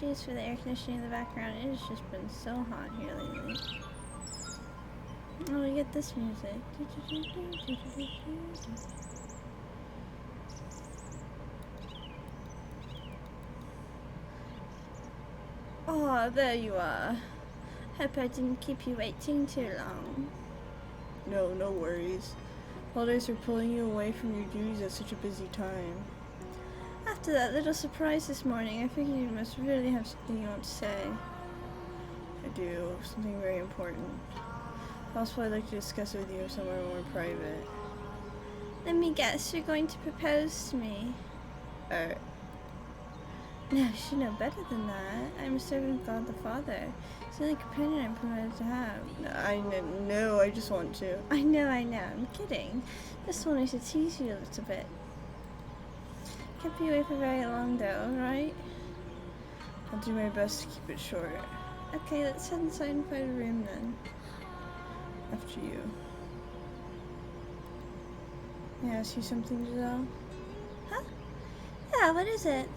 apologies for the air conditioning in the background. It has just been so hot here lately. Oh, we get this music. Oh, there you are. Hope I didn't keep you waiting too long. No, no worries. Holidays are pulling you away from your duties at such a busy time. After that little surprise this morning, I figured you must really have something you want to say. I do. Something very important. Possibly I'd like to discuss it with you somewhere more private. Let me guess, you're going to propose to me. No, you should know better than that. I'm a servant of God the Father. It's the only companion I'm permitted to have. No, I just want to. I know, I'm kidding. Just wanted to tease you a little bit. Can't be away for very long though, right? I'll do my best to keep it short. Okay, let's head inside and find a room then. After you. May I ask you something, Giselle? Huh? Yeah, what is it?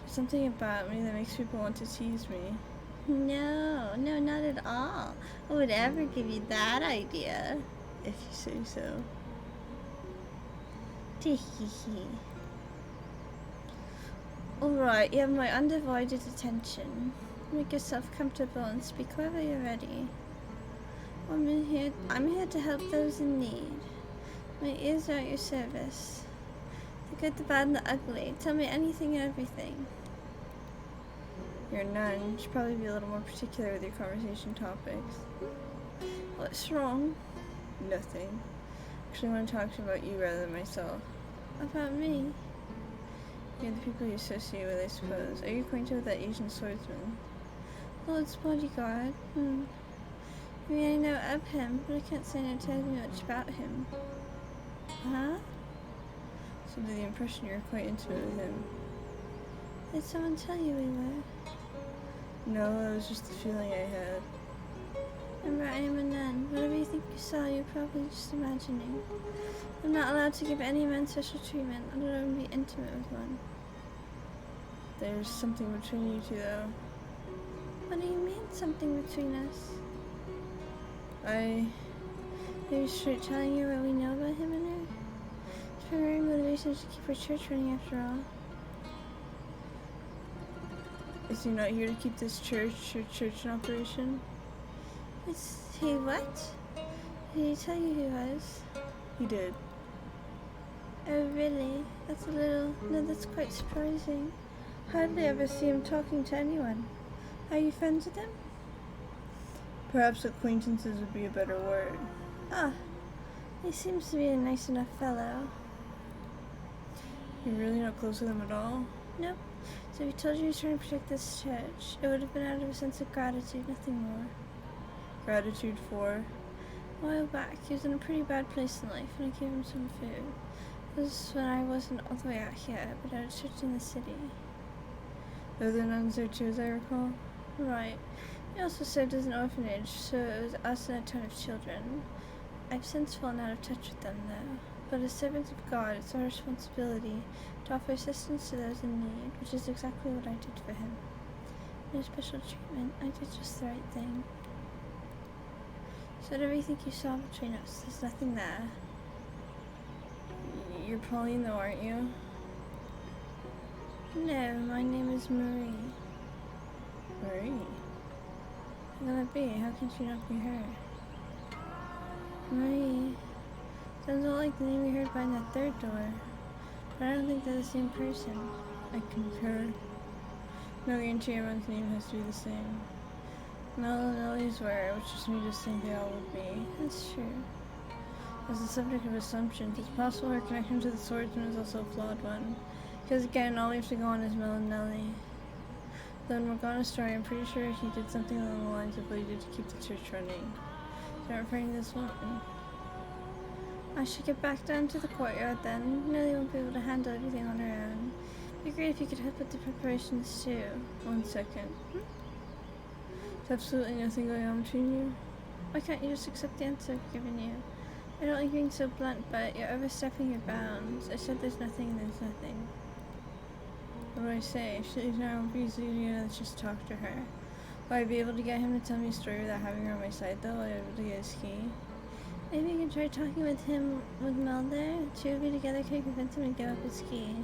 There's something about me that makes people want to tease me. No, not at all. I would ever give you that idea. If you say so. Tee-hee-hee. Alright, you have my undivided attention. Make yourself comfortable and speak whenever you're ready. I'm here to help those in need. My ears are at your service. The good, the bad, and the ugly. Tell me anything and everything. You're a nun. You should probably be a little more particular with your conversation topics. What's wrong? Nothing. Actually, I want to talk about you rather than myself. About me? You're the people you associate with, I suppose. Are you acquainted with that Asian swordsman? Lord's bodyguard. I mean, I know of him, but I can't say no tells me much about him. Huh? So under the impression you're quite intimate with him. Did someone tell you we were? No, that was just the feeling I had. Remember, I am a nun. Whatever you think you saw, you're probably just imagining. I'm not allowed to give any man special treatment, let alone be intimate with one. There's something between you two, though. What do you mean, something between us? Are you straight telling you what we know about him and her? His primary motivation is to keep our church running, after all. Is he not here to keep this church in operation? Is he what? Did he tell you he was? He did. Oh, really? That's quite surprising. Hardly ever see him talking to anyone. Are you friends with him? Perhaps acquaintances would be a better word. Ah, he seems to be a nice enough fellow. You're really not close with him at all? Nope. So if he told you he was trying to protect this church, it would have been out of a sense of gratitude, nothing more. Gratitude for? A while back, he was in a pretty bad place in life, and I gave him some food. This was when I wasn't all the way out here, but at a church in the city. There were nuns there too, as I recall? Right. He also served as an orphanage, so it was us and a ton of children. I've since fallen out of touch with them, though. But as servants of God, it's our responsibility to offer assistance to those in need, which is exactly what I did for him. No special treatment, I did just the right thing. So whatever you think you saw between us, there's nothing there. You're Pauline, though, aren't you? No, my name is Marie. Marie? How can that be? How can she not be her? Marie. Sounds a lot like the name we heard behind that third door. But I don't think they're the same person. I concur. No guarantee everyone's name has to be the same. Mel and Ellie's were, which just made us think they all would be. That's true. As the subject of assumptions, it's possible her connection to the swordsman is also a flawed one. Because again, all we have to go on is Mel and Nellie. Though in Morgana's story, I'm pretty sure he did something along the lines of what he did to keep the church running. So I'm referring to this woman. I should get back down to the courtyard then. Nellie won't be able to handle everything on her own. It'd be great if you could help with the preparations too. 1 second. There's absolutely nothing going on between you? Why can't you just accept the answer I've given you? I don't like being so blunt, but you're overstepping your bounds. I said there's nothing and there's nothing. What do I say? She leaves now, I won't be easy to just talk to her. Will I be able to get him to tell me a story without having her on my side, though? Will I be able to get his key? Maybe you can try talking with him, with Mel there. Two of you together can convince him to give up his key.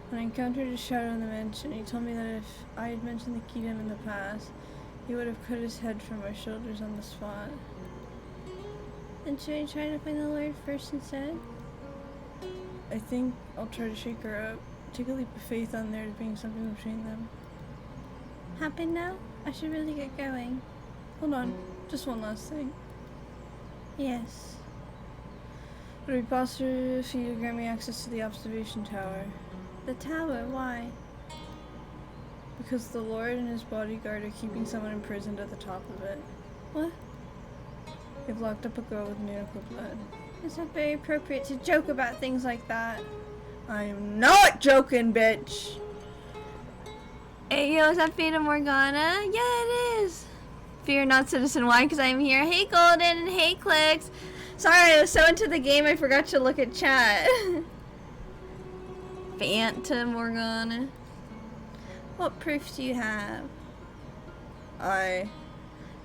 When I encountered a shadow in the mansion, he told me that if I had mentioned the key to him in the past, he would have cut his head from my shoulders on the spot. Then should we try to find the Lord first instead? I think I'll try to shake her up. Take a leap of faith on there being something between them. Happy now? I should really get going. Hold on, just one last thing. Yes. Would it be possible for you to grant me access to the observation tower? The tower? Why? Because the Lord and his bodyguard are keeping someone imprisoned at the top of it. What? They've locked up a girl with miracle blood. It's not very appropriate to joke about things like that. I'm not joking, bitch! Hey, yo, is that Fata Morgana? Yeah, it is. Fear not, Citizen. Why? Because I'm here. Hey, Golden, and hey, Clicks. Sorry, I was so into the game I forgot to look at chat. Fata Morgana. What proof do you have? I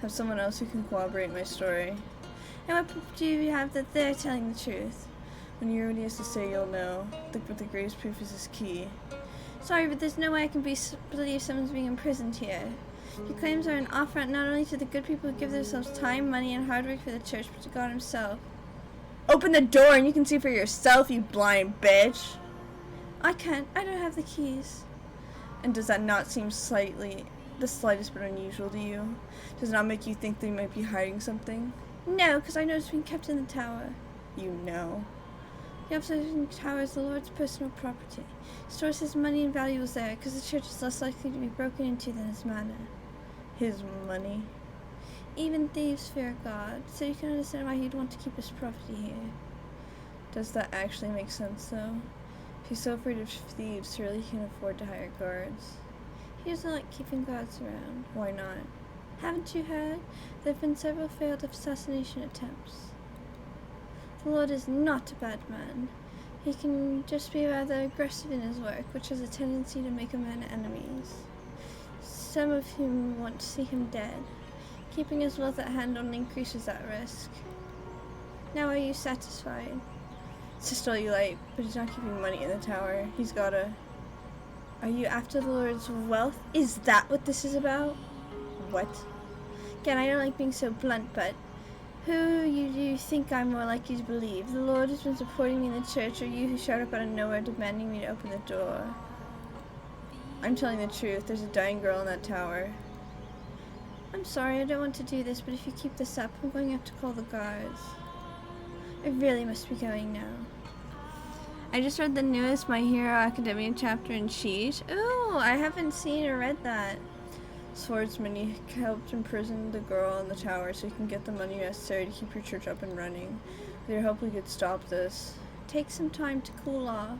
have someone else who can corroborate my story. And what proof do you have that they're telling the truth? When you hear what he has to say, you'll know. But the greatest proof is his key. Sorry, but there's no way I can believe someone's being imprisoned here. Your claims are an affront not only to the good people who give themselves time, money, and hard work for the church, but to God himself. Open the door and you can see for yourself, you blind bitch! I can't. I don't have the keys. And does that not seem the slightest bit unusual to you? Does it not make you think they might be hiding something? No, because I know it's being kept in the tower. You know. The observation tower is the Lord's personal property. He stores his money and valuables there, because the church is less likely to be broken into than his manor. His money? Even thieves fear God, so you can understand why he'd want to keep his property here. Does that actually make sense, though? If he's so afraid of thieves, surely he can afford to hire guards. He doesn't like keeping guards around. Why not? Haven't you heard? There have been several failed assassination attempts. The Lord is not a bad man. He can just be rather aggressive in his work, which has a tendency to make a man enemies, some of whom want to see him dead. Keeping his wealth at hand only increases that risk. Now are you satisfied? It's just all you like, but he's not keeping money in the tower. He's gotta... Are you after the Lord's wealth? Is that what this is about? What? Again, I don't like being so blunt, but who do you think I'm more likely to believe? The Lord has been supporting me in the church, or you who showed up out of nowhere demanding me to open the door? I'm telling the truth. There's a dying girl in that tower. I'm sorry, I don't want to do this, but if you keep this up, I'm going to have to call the guards. I really must be going now. I just read the newest My Hero Academia chapter in Sheesh. Ooh, I haven't seen or read that. Swordsman, he helped imprison the girl in the tower so he can get the money necessary to keep your church up and running. With your help, we could stop this. Take some time to cool off.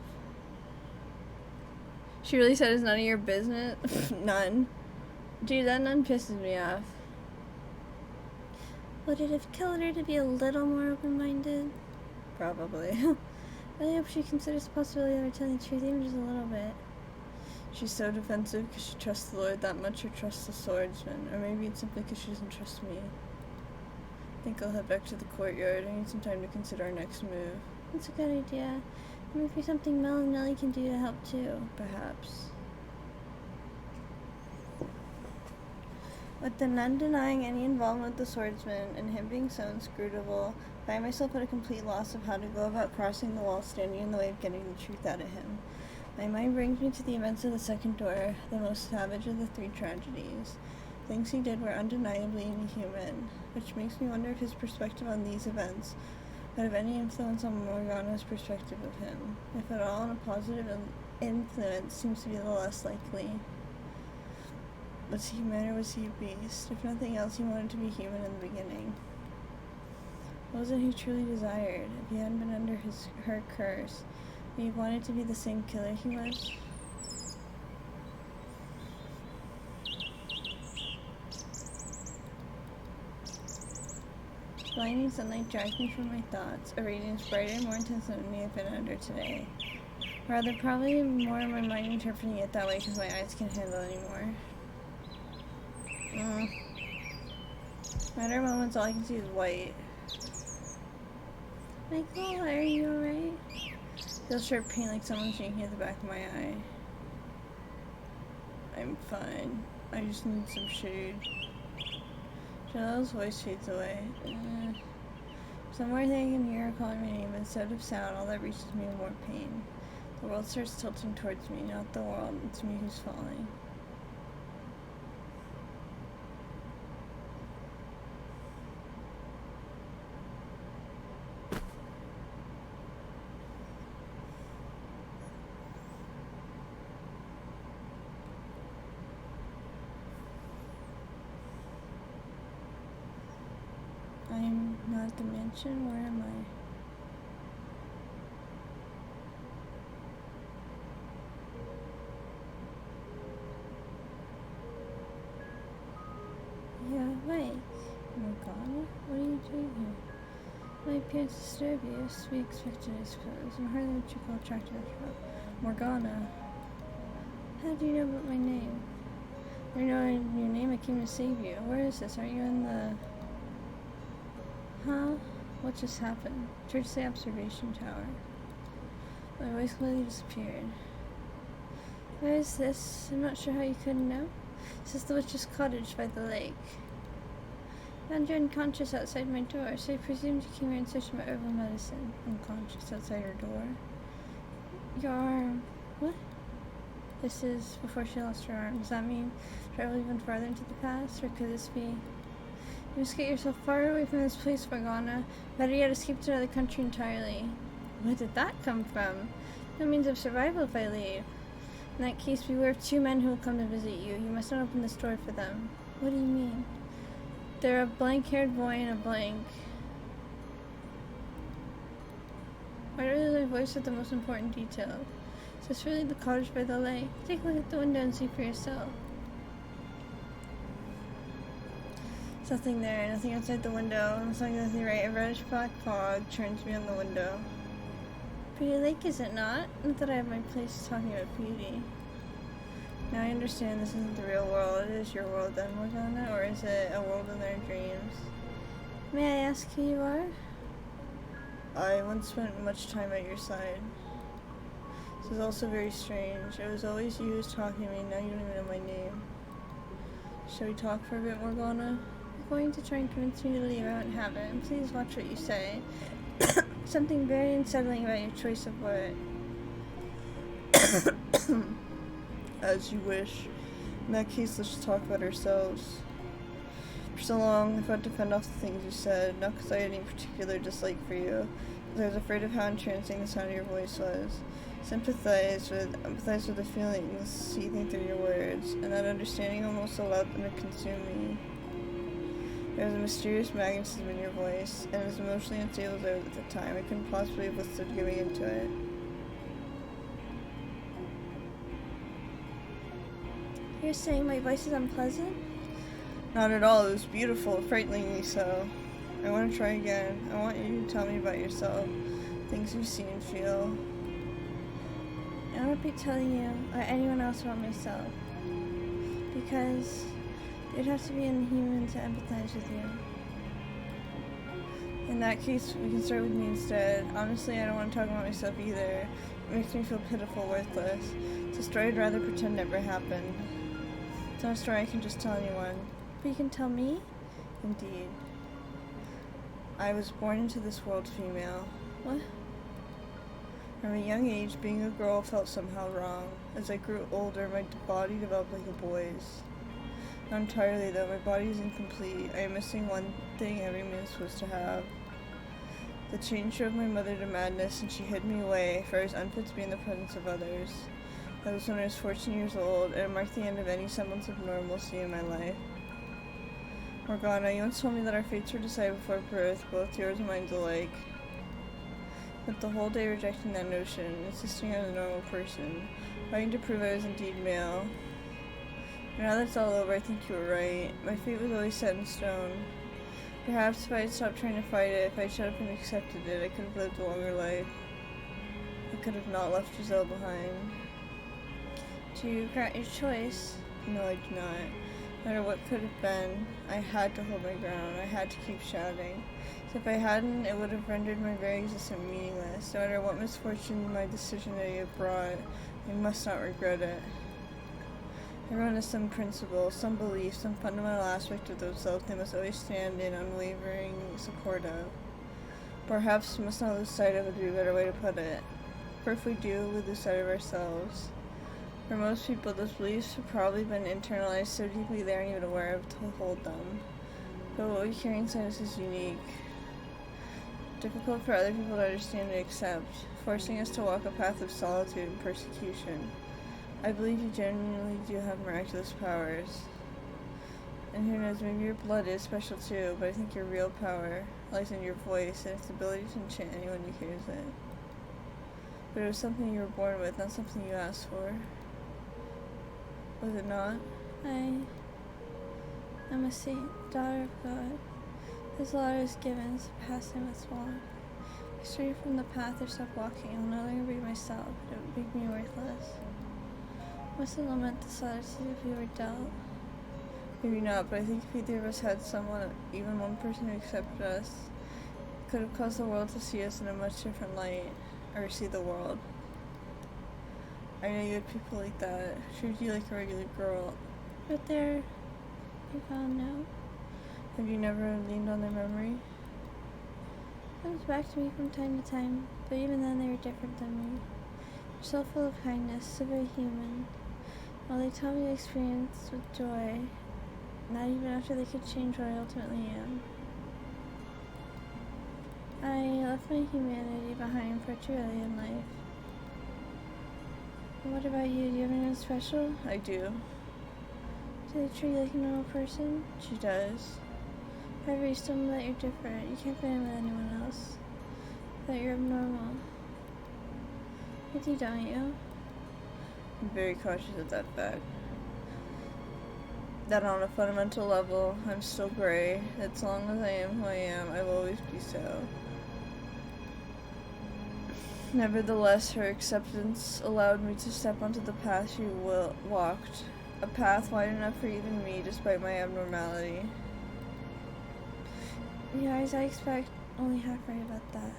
She really said it's none of your business? None. Dude, that nun pisses me off. Would it have killed her to be a little more open-minded? Probably. I really hope she considers the possibility of her telling the truth even just a little bit. She's so defensive because she trusts the Lord that much or trusts the swordsman. Or maybe it's simply because she doesn't trust me. I think I'll head back to the courtyard. I need some time to consider our next move. That's a good idea. Maybe something Mel and Nellie can do to help too. Perhaps. With the nun denying any involvement with the swordsman and him being so inscrutable, I find myself at a complete loss of how to go about crossing the wall standing in the way of getting the truth out of him. My mind brings me to the events of the second door, the most savage of the three tragedies. Things he did were undeniably inhuman, which makes me wonder if his perspective on these events would have any influence on Morgana's perspective of him. If at all, a positive influence seems to be the less likely. Was he human or was he a beast? If nothing else, he wanted to be human in the beginning. What was it he truly desired? If he hadn't been under her curse, would he have wanted to be the same killer he was? Blinding sunlight dragged me from my thoughts, a radiance brighter and more intense than any I've been under today. Rather, probably more in my mind interpreting it that way because my eyes can't handle it anymore. Matter of moments, all I can see is white. Michael, are you alright? Feels sharp pain like someone's yanking at the back of my eye. I'm fine. I just need some shade. Jale's voice fades away. Somewhere they can hear her calling my name, but instead of sound, all that reaches me is more pain. The world starts tilting towards me, not the world, it's me who's falling. I'm not at the mansion, where am I? Yeah, Mike. Morgana? What are you doing here? My appearance disturbs you, as to be expected, I suppose. I'm hardly what you call attractive after all. Morgana. How do you know about my name? I know your name, I came to save you. Where is this? Aren't you in the... Huh? What just happened? Church say observation tower. My voice completely disappeared. Where is this? I'm not sure how you couldn't know. This is the witch's cottage by the lake. Found you unconscious outside my door, so I presumed you came here in search of my herbal medicine. Unconscious outside her door? Your arm. What? This is before she lost her arm. Does that mean travel even farther into the past, or could this be... You must get yourself far away from this place, Morgana. Better yet, escape to another country entirely. Where did that come from? No means of survival if I leave. In that case, beware of two men who will come to visit you. You must not open this door for them. What do you mean? They're a blank-haired boy and a blank. Why do I voice at the most important detail? Is this really the cottage by the lake? Take a look at the window and see for yourself. There's nothing there, nothing outside the window. It's not exactly right. A reddish-black fog turns me on the window. Pretty lake, is it not? Not that I have my place talking about beauty. Now I understand this isn't the real world. It is your world then, Morgana? Or is it a world in their dreams? May I ask who you are? I once spent much time at your side. This is also very strange. It was always you who was talking to me, now you don't even know my name. Shall we talk for a bit, Morgana? You're going to try and convince me to leave. I won't have it. And please watch what you say. Something very unsettling about your choice of word. As you wish. In that case, let's just talk about ourselves. For so long, I fought to fend off the things you said, not because I had any particular dislike for you, because I was afraid of how entrancing the sound of your voice was. Empathize with the feelings seething through your words, and that understanding almost allowed them to consume me. There was a mysterious magnetism in your voice, and as emotionally unstable as I was at the time, I couldn't possibly have withstood giving into it. You're saying my voice is unpleasant? Not at all. It was beautiful, frighteningly so. I want to try again. I want you to tell me about yourself, things you see and feel. I won't be telling you or anyone else about myself, because it'd have to be inhuman to empathize with you. In that case, we can start with me instead. Honestly, I don't want to talk about myself either. It makes me feel pitiful, worthless. It's a story I'd rather pretend never happened. It's not a story I can just tell anyone. But you can tell me? Indeed. I was born into this world female. What? From a young age, being a girl felt somehow wrong. As I grew older, my body developed like a boy's. Not entirely, though. My body is incomplete. I am missing one thing every man is supposed to have. The change drove my mother to madness, and she hid me away, for I was unfit to be in the presence of others. That was when I was 14 years old, and it marked the end of any semblance of normalcy in my life. Morgana, you once told me that our fates were decided before birth, both yours and mine alike. Spent the whole day rejecting that notion, insisting I was a normal person, fighting to prove I was indeed male. But now that it's all over, I think you were right. My fate was always set in stone. Perhaps if I had stopped trying to fight it, if I had shut up and accepted it, I could have lived a longer life. could have not left Giselle behind. Do you regret your choice? No, I do not. No matter what could have been, I had to hold my ground. I had to keep shouting. So if I hadn't, it would have rendered my very existence meaningless. No matter what misfortune my decision may have brought, I must not regret it. Everyone has some principle, some belief, some fundamental aspect of themselves they must always stand in unwavering support of. Perhaps we must not lose sight of it, would be a better way to put it. For if we do, we lose sight of ourselves. For most people, those beliefs have probably been internalized so deeply they aren't even aware of to hold them. But what we carry inside us is unique. Difficult for other people to understand and accept, forcing us to walk a path of solitude and persecution. I believe you genuinely do have miraculous powers. And who knows, maybe your blood is special too, but I think your real power lies in your voice and its ability to enchant anyone who hears it. But it was something you were born with, not something you asked for. Was it not? I'm a saint, daughter of God. His law is given, so pass I must walk. I stray from the path or stop walking. I will no longer be myself. It would make me worthless. Must I lament the solitude if we were dealt? Maybe not, but I think if either of us had someone, even one person who accepted us, it could have caused the world to see us in a much different light, or see the world. I know you had people like that, treated you like a regular girl. But they're gone now. Have you never leaned on their memory? It comes back to me from time to time, but even then they were different than me. They're so full of kindness, so very human. While they tell me experience with joy, not even after they could change what I ultimately am. I left my humanity behind far too early in life. And what about you? Do you have anyone special? I do. Do they treat you like a normal person? She does. However, you still know that you're different. You can't fit in with anyone else. That you're abnormal. You do, don't you? I'm very conscious of that fact. That on a fundamental level, I'm still gray. As long as I am who I am, I will always be so. Nevertheless, her acceptance allowed me to step onto the path she walked. A path wide enough for even me, despite my abnormality. Yeah, as I expect, only half right about that.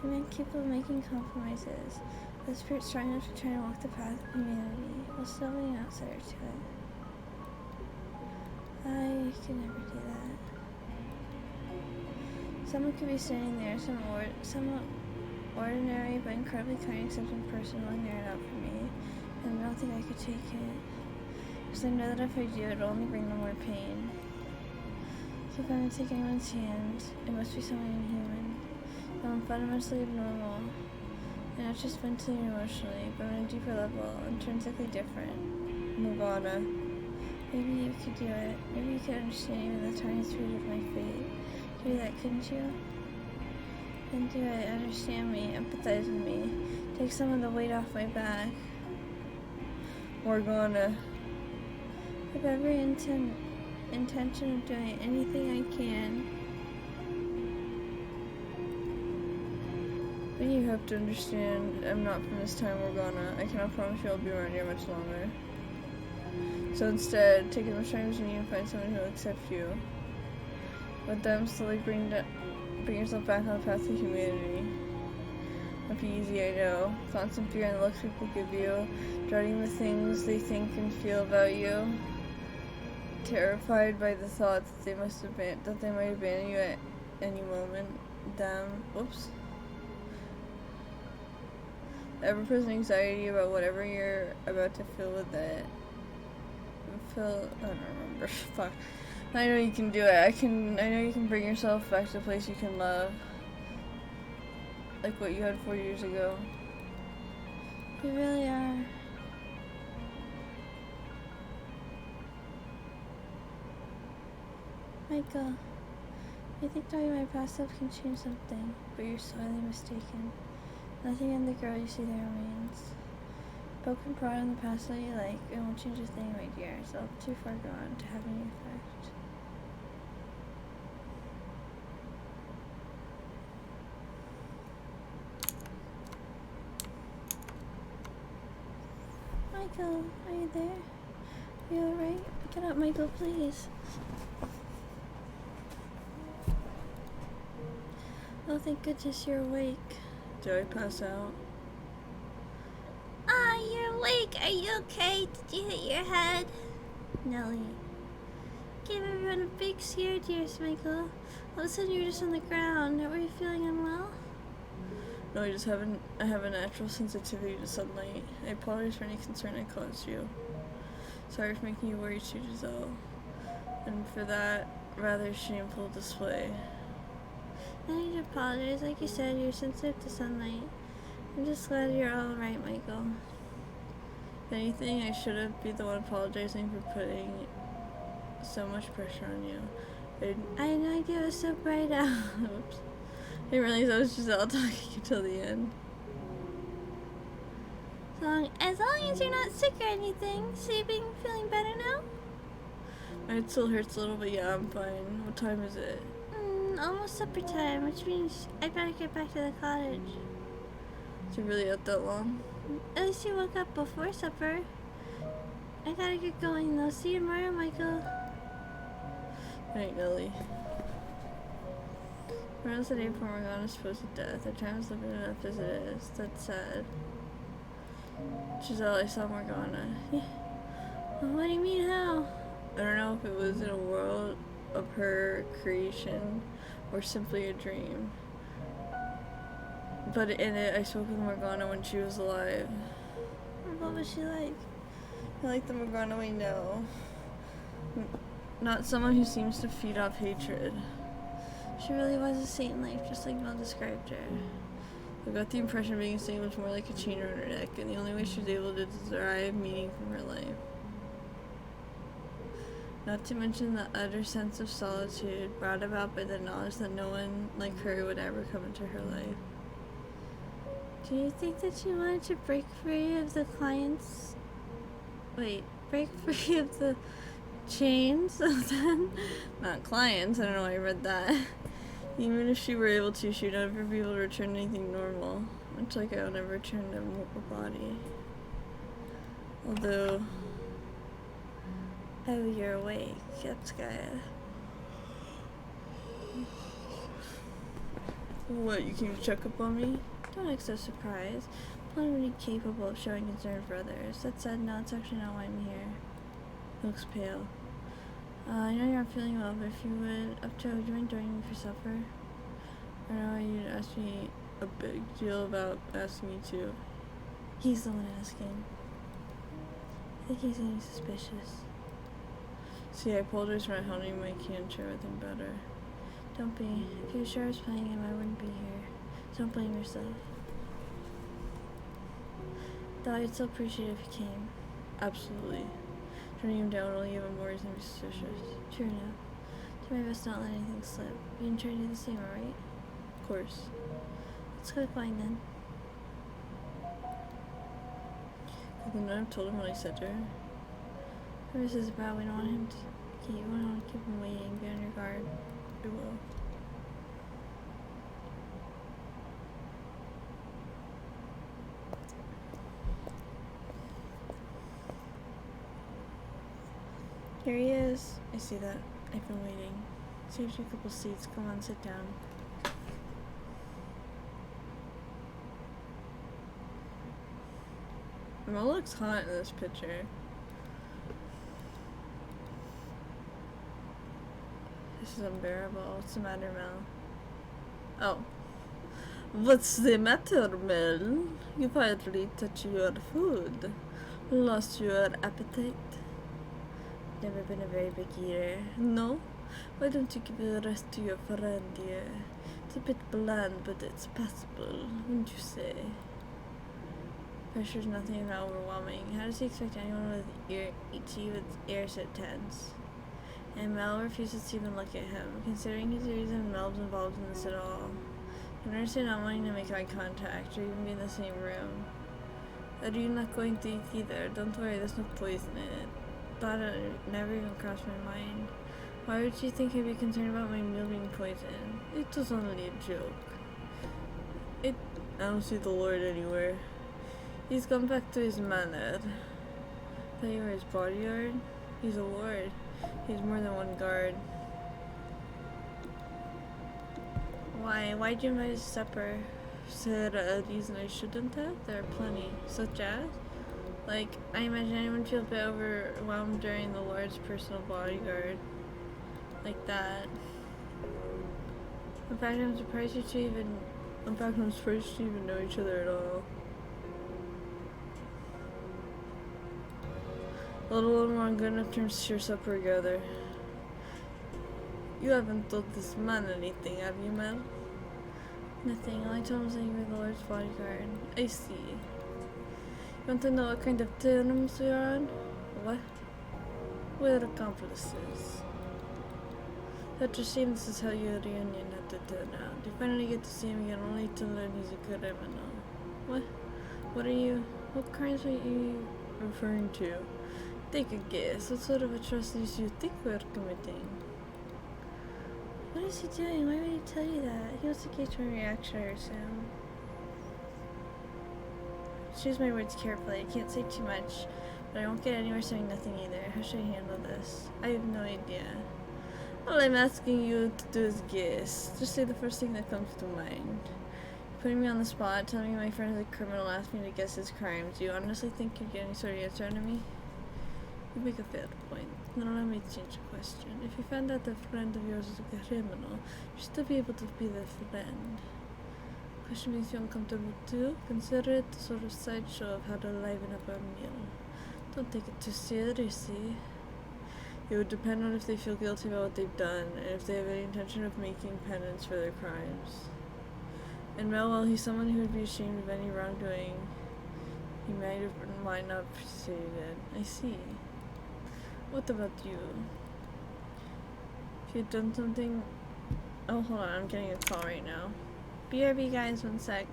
You men capable of making compromises, with a spirit strong enough to try and walk the path of humanity, while still being an outsider to it. I could never do that. Someone could be standing there, somewhat ordinary but incredibly kind, accepting person willing there out for me, and I don't think I could take it. Because I know that if I do, it'll only bring them more pain. So if I'm going to take anyone's hand, it must be someone inhuman. I'm fundamentally abnormal, and not just mentally or emotionally, but on a deeper level, intrinsically different. Morgana. Maybe you could do it. Maybe you could understand even the tiniest root of my fate. You could do that, couldn't you? Then do it. Understand me. Empathize with me. Take some of the weight off my back. Morgana. I have every intention of doing anything I can. But you have to understand, I'm not from this time, Morgana. I cannot promise you I'll be around here much longer. So instead, take as much time as you need and find someone who will accept you. With them, slowly bring yourself back on the path to humanity. Not be easy, I know. Constant fear and the looks people give you, dreading the things they think and feel about you. Terrified by the thought that they might abandon you at any moment. Whoops. Ever-present anxiety about whatever you're about to feel with it. I don't remember. Fuck. I know you can do it. I know you can bring yourself back to a place you can love. Like what you had 4 years ago. You really are. Michael, you think knowing my past self can change something, but you're sorely mistaken. Nothing in the girl you see there remains. Broken pride in the past that you like, it won't change a thing, my dear. It's all too far gone to have any effect. Michael, are you there? Are you alright? Get up, Michael, please. Oh, thank goodness you're awake. Did I pass out? Ah, you're awake. Are you okay? Did you hit your head? Nelly. Give everyone a big scare, dears, Michael. All of a sudden you were just on the ground. Were you feeling unwell? No, I have a natural sensitivity to sunlight. I apologize for any concern I caused you. Sorry for making you worry too, Giselle. And for that rather shameful display. No need to apologize. Like you said, you're sensitive to sunlight. I'm just glad you're alright, Michael. If anything, I should be the one apologizing for putting so much pressure on you. I had no idea it was so bright out. Oops. I didn't realize I was Giselle talking until the end. As long as you're not sick or anything. So you've been feeling better now? My head still hurts a little, but yeah, I'm fine. What time is it? Almost supper time, which means I better get back to the cottage. Is it really out that long? At least you woke up before supper. I gotta get going though. See you tomorrow, Michael. Night, Nelly. Around the day before Morgana's supposed death. Our time is limited enough as it is. That's sad. Giselle, I saw Morgana. Yeah. Well, what do you mean, how? I don't know if it was in a world of her creation or simply a dream. But in it, I spoke with Morgana when she was alive. What was she like? I like the Morgana we know. Not someone who seems to feed off hatred. She really was a saint in life, just like Mel described her. I got the impression being a saint was more like a chain around her neck, and the only way she was able to derive meaning from her life. Not to mention the utter sense of solitude brought about by the knowledge that no one like her would ever come into her life. Do you think that she wanted to break free of the break free of the chains of them? Not clients, I don't know why I read that. Even if she were able to, she would never be able to return to anything normal. Much like I will never return to a body. Although... Oh, you're awake. That's good. What, you came to check up on me? Don't act so surprised. I'm already capable of showing concern for others. That said, no, it's actually not why I'm here. Looks pale. I know you're not feeling well, but if you would would you mind joining me for supper? I know you'd ask me a big deal about asking me to. He's the one asking. I think he's getting suspicious. See, I apologize for not helping my can share with him better. Don't be. If you were sure I was playing him, I wouldn't be here. So don't blame yourself. Though I'd still appreciate it if you came. Absolutely. Turning him down will only even more reason to be suspicious. True enough. Do my best not let anything slip. You can try to do the same, alright? Of course. Let's go to wine then. Could the nun have told him what I said to her? Whoever this is about, we don't want him to we don't want to keep him waiting. Be on your guard. I will. Here he is. I see that. I've been waiting. Saved you a couple seats. Come on, sit down. Mel looks hot in this picture. This is unbearable. What's the matter, Mel? Oh. What's the matter, Mel? You finally touched your food. Lost your appetite? Never been a very big eater. No? Why don't you give the rest to your friend here? It's a bit bland, but it's passable, wouldn't you say? Pressure's nothing if not overwhelming. How does he expect anyone with ears so tense? And Mel refuses to even look at him, considering his reason Mel's involved in this at all. I can understand not wanting to make eye contact or even be in the same room. Are you not going to eat either? Don't worry, there's no poison in it. Thought it never even crossed my mind. Why would you think I'd be concerned about my meal being poisoned? It was only a joke. I don't see the Lord anywhere. He's gone back to his manor. Thought you were his bodyguard? He's a lord. He's more than one guard. Why? Why'd you invite a supper? Said a reason I shouldn't have? There are plenty. Such as? Like, I imagine anyone would feel a bit overwhelmed during the Lord's personal bodyguard. Like that. In fact, I'm surprised you two even know each other at all. Let alone one good enough to share supper together. You haven't told this man anything, have you, Mel? Nothing. All I told him was that you were the Lord's bodyguard. I see. You want to know what kind of terms we are on? What? We're accomplices. That's a shame this is how your reunion had to turn out. You finally get to see him again only to learn he's a criminal. What? What crimes are you referring to? Take a guess. What sort of atrocities do you think we're committing? What is he doing? Why would he tell you that? He wants to gauge my reaction, I assume. Choose my words carefully. I can't say too much, but I won't get anywhere saying nothing either. How should I handle this? I have no idea. All I'm asking you to do is guess. Just say the first thing that comes to mind. Putting me on the spot, telling me my friend is a criminal, asked me to guess his crimes. Do you honestly think you'd get any sort of answer out of me? You make a fair point. Then allow me to change the question. If you found out that a friend of yours is a criminal, you'd still be able to be their friend. The question makes you uncomfortable too. Consider it a sort of sideshow of how to liven up our meal. Don't take it too seriously. It would depend on if they feel guilty about what they've done, and if they have any intention of making penance for their crimes. And well, he's someone who would be ashamed of any wrongdoing. He might not appreciate it. I see. What about you? If you'd done something... Oh, hold on, I'm getting a call right now. BRB guys, one sec.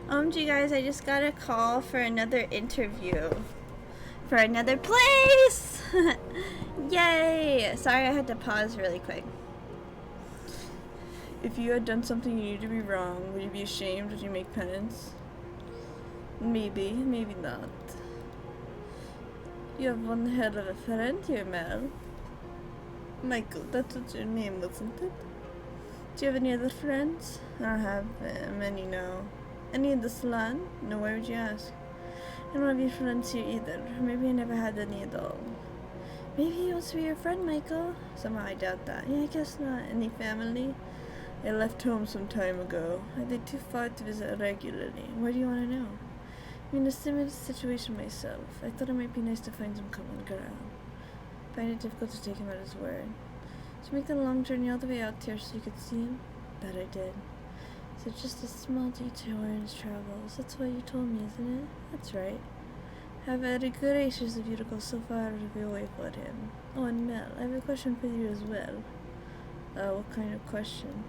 OMG guys, I just got a call for another interview. For another place! Yay! Sorry, I had to pause really quick. If you had done something you knew to be wrong, would you be ashamed? Would you make penance? Maybe, maybe not. You have one hell of a friend here, Mel. Michael, that's what your name, wasn't it? Do you have any other friends? I don't have many, no. Any in the salon? No, why would you ask? I don't have any friends here either. Maybe I never had any at all. Maybe he wants to be your friend, Michael. Somehow I doubt that. Yeah, I guess not. Any family? I left home some time ago. I did too far to visit regularly. Why do you want to know? I'm in a similar situation myself. I thought it might be nice to find some common ground. I find it difficult to take him at his word. So make the long journey all the way out here so you could see him? That I did. So just a small detour in his travels. That's what you told me, isn't it? That's right. How very gracious of you to go so far out of your way for him. Oh, and Mel, I have a question for you as well. What kind of question?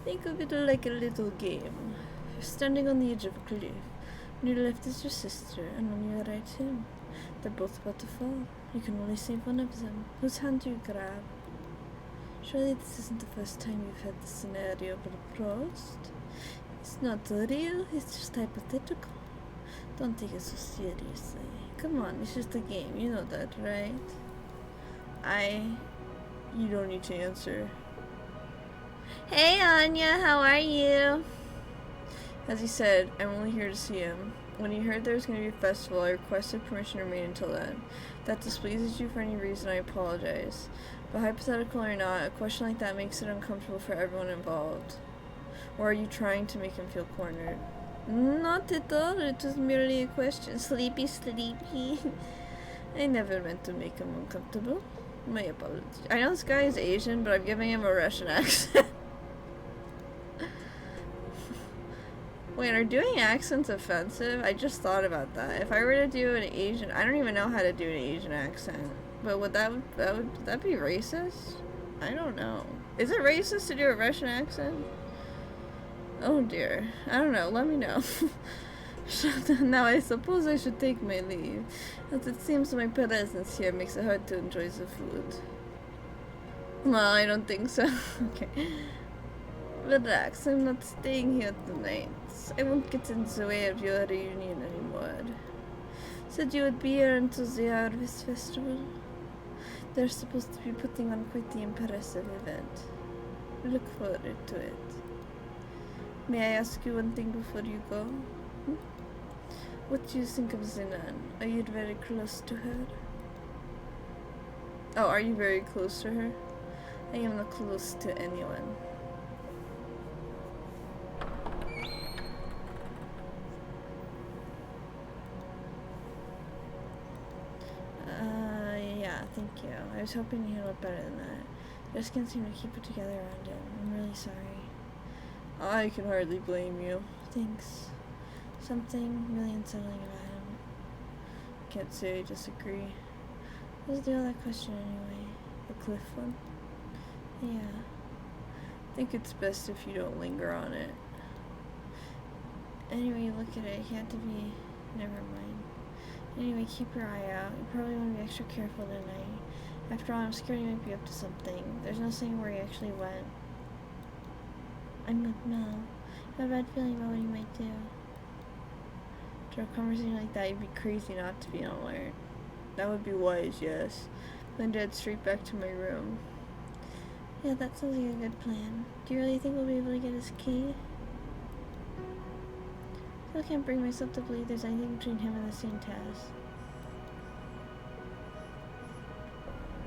Think of it like a little game. You're standing on the edge of a cliff. On your left is your sister, and on your right him. They're both about to fall. You can only save one of them. Whose hand do you grab? Surely this isn't the first time you've had this scenario proposed. It's not real, it's just hypothetical. Don't take it so seriously. Come on, it's just a game, you know that, right? You don't need to answer. Hey Anya, how are you? As he said, I'm only here to see him. When he heard there was going to be a festival, I requested permission to remain until then. If that displeases you for any reason, I apologize. But hypothetical or not, a question like that makes it uncomfortable for everyone involved. Or are you trying to make him feel cornered? Not at all, it was merely a question. Sleepy. I never meant to make him uncomfortable. My apologies. I know this guy is Asian, but I'm giving him a Russian accent. Wait, are doing accents offensive? I just thought about that. If I were to do an Asian, I don't even know how to do an Asian accent. But would that be racist? I don't know. Is it racist to do a Russian accent? Oh dear. I don't know. Let me know. Now I suppose I should take my leave, as it seems my presence here makes it hard to enjoy the food. Well, I don't think so. Okay. Relax, I'm not staying here tonight. I won't get in the way of your reunion anymore. Said you would be here until the Harvest Festival. They're supposed to be putting on quite the impressive event. Look forward to it. May I ask you one thing before you go? What do you think of Zinan? Are you very close to her? Oh, are you very close to her? I am not close to anyone. Yeah, thank you. I was hoping to handle it better than that. Just can't seem to keep it together around him. I'm really sorry. I can hardly blame you. Thanks. Something really unsettling about him. Can't say I disagree. What's the other question anyway? The cliff one? Yeah. I think it's best if you don't linger on it. Anyway, look at it. He had to be... Never mind. Anyway, keep your eye out. You probably want to be extra careful tonight. After all, I'm scared he might be up to something. There's no saying where he actually went. I don't know. I have a bad feeling about what he might do. After a conversation like that, you'd be crazy not to be on alert. That would be wise, yes. Then head straight back to my room. Yeah, that sounds like a good plan. Do you really think we'll be able to get his key? I still can't bring myself to believe there's anything between him and the same task.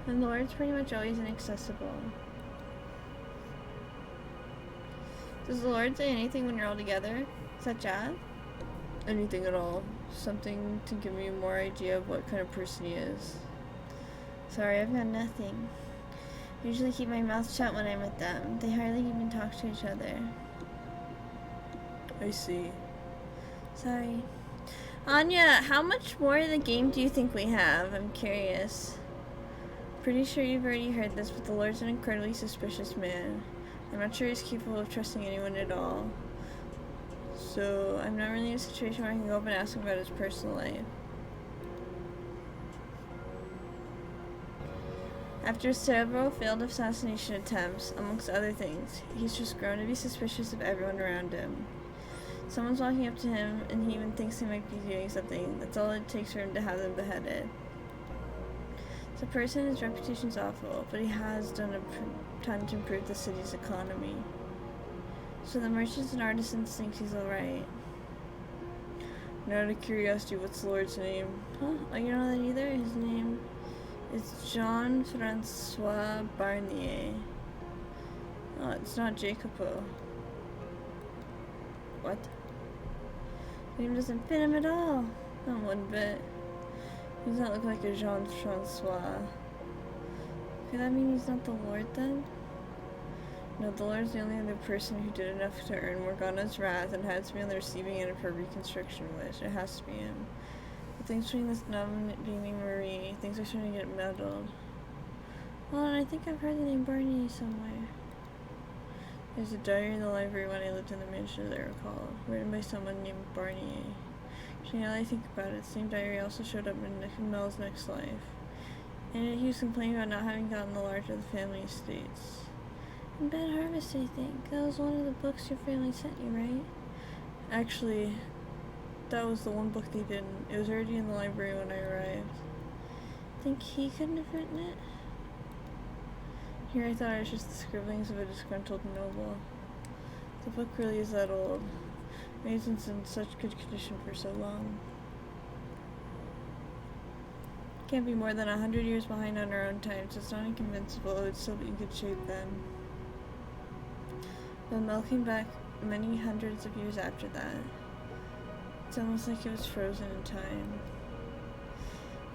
And the Lord's pretty much always inaccessible. Does the Lord say anything when you're all together? Such as? Anything at all. Something to give me more idea of what kind of person he is. Sorry, I've got nothing. I usually keep my mouth shut when I'm with them. They hardly even talk to each other. I see. Sorry. Anya, how much more of the game do you think we have? I'm curious. Pretty sure you've already heard this, but the Lord's an incredibly suspicious man. I'm not sure he's capable of trusting anyone at all. So, I'm not really in a situation where I can go up and ask him about his personal life. After several failed assassination attempts, amongst other things, he's just grown to be suspicious of everyone around him. Someone's walking up to him, and he even thinks they might be doing something. That's all it takes for him to have them beheaded. The person, his reputation's awful, but he has done a ton to improve the city's economy. So the merchants and artisans think he's alright. Now, out of curiosity, what's the Lord's name? Huh? Oh, you know that either? His name is Jean-Francois Barnier. Oh, it's not Jacopo. What? The name doesn't fit him at all. Not one bit. He does not look like a Jean-Francois. Could that mean he's not the Lord then? No, the Lord's the only other person who did enough to earn Morgana's wrath and had to be on the receiving end of her reconstruction wish. It has to be him. But things between this numb beaming Marie, things are starting to get muddled. Well, and I think I've heard the name Barney somewhere. There's a diary in the library when I lived in the mansion, as I recall, written by someone named Barnier. Actually, now that I think about it, the same diary also showed up in Mel's next life. And he was complaining about not having gotten the larger of the family estates. In Bad Harvest, I think. That was one of the books your family sent you, right? Actually, that was the one book they didn't. It was already in the library when I arrived. Think he couldn't have written it? Here I thought it was just the scribblings of a disgruntled noble. The book really is that old. Maybe it's in such good condition for so long. Can't be more than 100 years behind on our own time, so it's not inconceivable it would still be in good shape then. But Mel came back many hundreds of years after that. It's almost like it was frozen in time.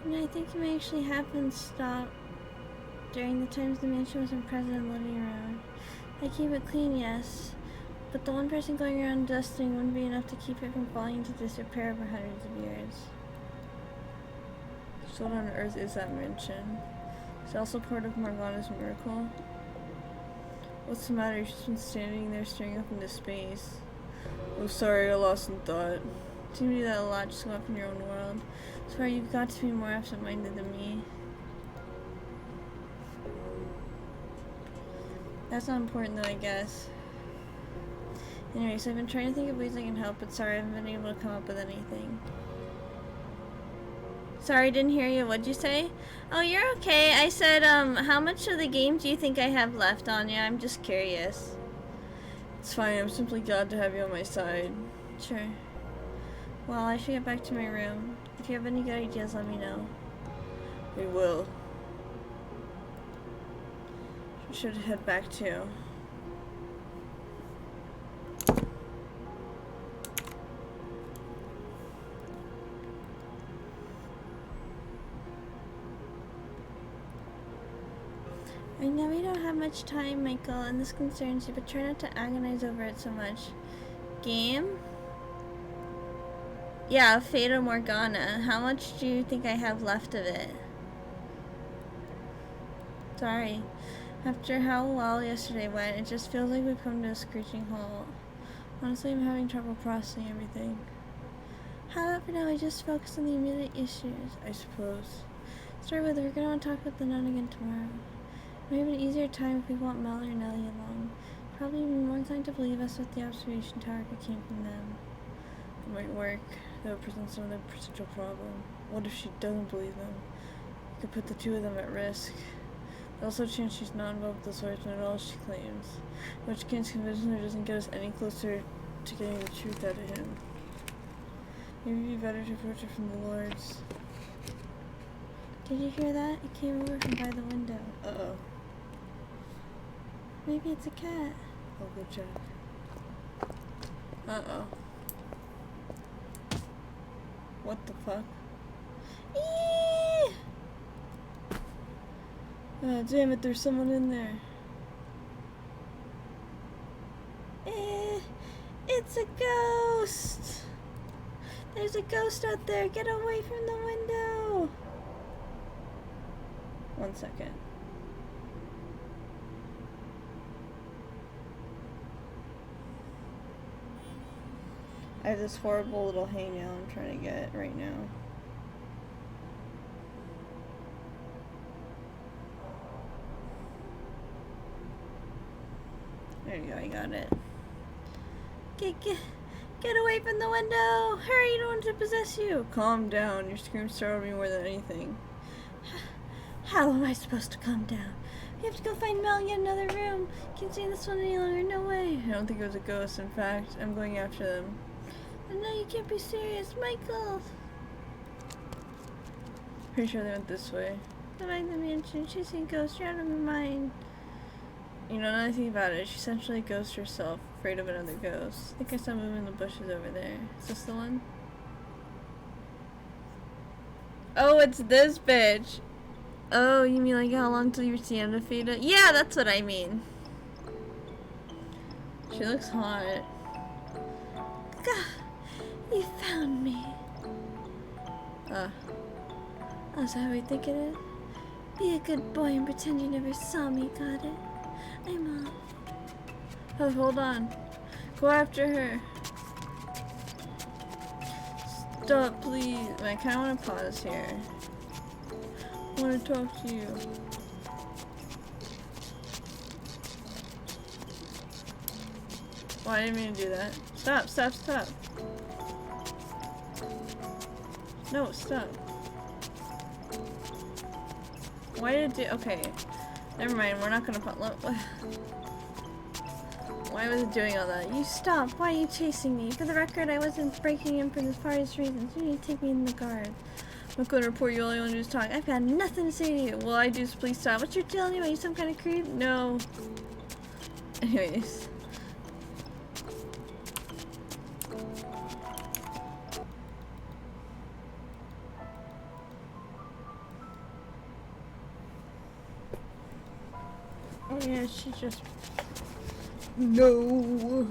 And I think it may actually happen stop during the times the mansion wasn't present and living around. I keep it clean, yes, but the one person going around dusting wouldn't be enough to keep it from falling into disrepair over hundreds of years. So what on earth is that mansion? Is it also part of Morgana's miracle? What's the matter? She's been standing there staring up into space. Oh, sorry, I lost in thought. You seem to do that a lot, just go up in your own world. Swear you've got to be more absent-minded than me. That's not important though, I guess. Anyway, so I've been trying to think of ways I can help, but sorry, I haven't been able to come up with anything. Sorry, didn't hear you. What'd you say? Oh, you're okay. I said, how much of the game do you think I have left on you? I'm just curious. It's fine. I'm simply glad to have you on my side. Sure. Well, I should get back to my room. If you have any good ideas, let me know. We will. We should head back too. I know we don't have much time, Michael, and this concerns you, but try not to agonize over it so much. Game? Yeah, Fata Morgana. How much do you think I have left of it? Sorry. After how well yesterday went, it just feels like we've come to a screeching halt. Honestly, I'm having trouble processing everything. How about for now we just focus on the immediate issues, I suppose. Start with, we're gonna want to talk with the nun again tomorrow. We have an easier time if we want Mel or Nellie along. Probably be more inclined to believe us with the observation tower if it came from them. It might work. That would present another potential problem. What if she doesn't believe them? It could put the two of them at risk. There's also a chance she's not involved with the swordsman at all, she claims. In which case, convincing her doesn't get us any closer to getting the truth out of him. Maybe it'd be better to approach her from the Lords. Did you hear that? It came over from by the window. Uh-oh. Maybe it's a cat. I'll go check. Uh-oh. What the fuck? Eee! Damn it, there's someone in there. It's a ghost! There's a ghost out there! Get away from the window! 1 second. I have this horrible little hangnail I'm trying to get right now. There you go, I got it. Get away from the window! Hurry, you don't want to possess you! Calm down, your scream startled me more than anything. How am I supposed to calm down? We have to go find Mel and get another room. Can't stay in this one any longer, no way. I don't think it was a ghost. In fact, I'm going after them. No, you can't be serious, Michael. Pretty sure they went this way. Go back to the mansion, chasing ghosts, you're out of your mind. You know, another thing about it, she's essentially a ghost herself, afraid of another ghost. I think I saw moving in the bushes over there. Is this the one? Oh, it's this bitch! Oh, you mean like how long till you see Anna Fata? Yeah, that's what I mean. She looks hot. God, you found me. Oh, is that what you think it is? Be a good boy and pretend you never saw me, got it? I'm off. Oh, hold on. Go after her. Stop, please. I kind of want to pause here. I want to talk to you. Oh, I didn't mean to do that. Stop, stop, stop. No, stop. Why did it do? Okay. Never mind, we're not gonna put. Why was it doing all that? You stop. Why are you chasing me? For the record, I wasn't breaking in for the farthest reasons. You need to take me in the guard. I'm not gonna report you, all you wanna do is talk. I've got nothing to say to you. Well, I do, so please stop. What's your deal anyway? You some kind of creep? No. Anyways. Oh yeah, she just... No.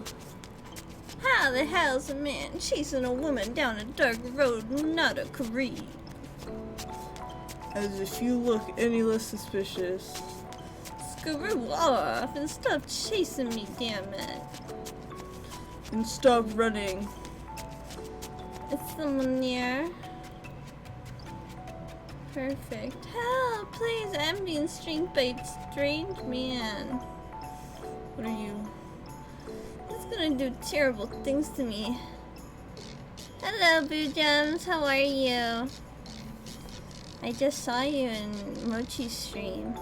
How the hell's a man chasing a woman down a dark road, not a creep? As if you look any less suspicious. Screw off and stop chasing me, damn it. And stop running. Is someone near? Perfect. Help, please, I'm being streamed by a strange man. What are you? He's gonna do terrible things to me. Hello, Boo Gems, how are you? I just saw you in Mochi's stream.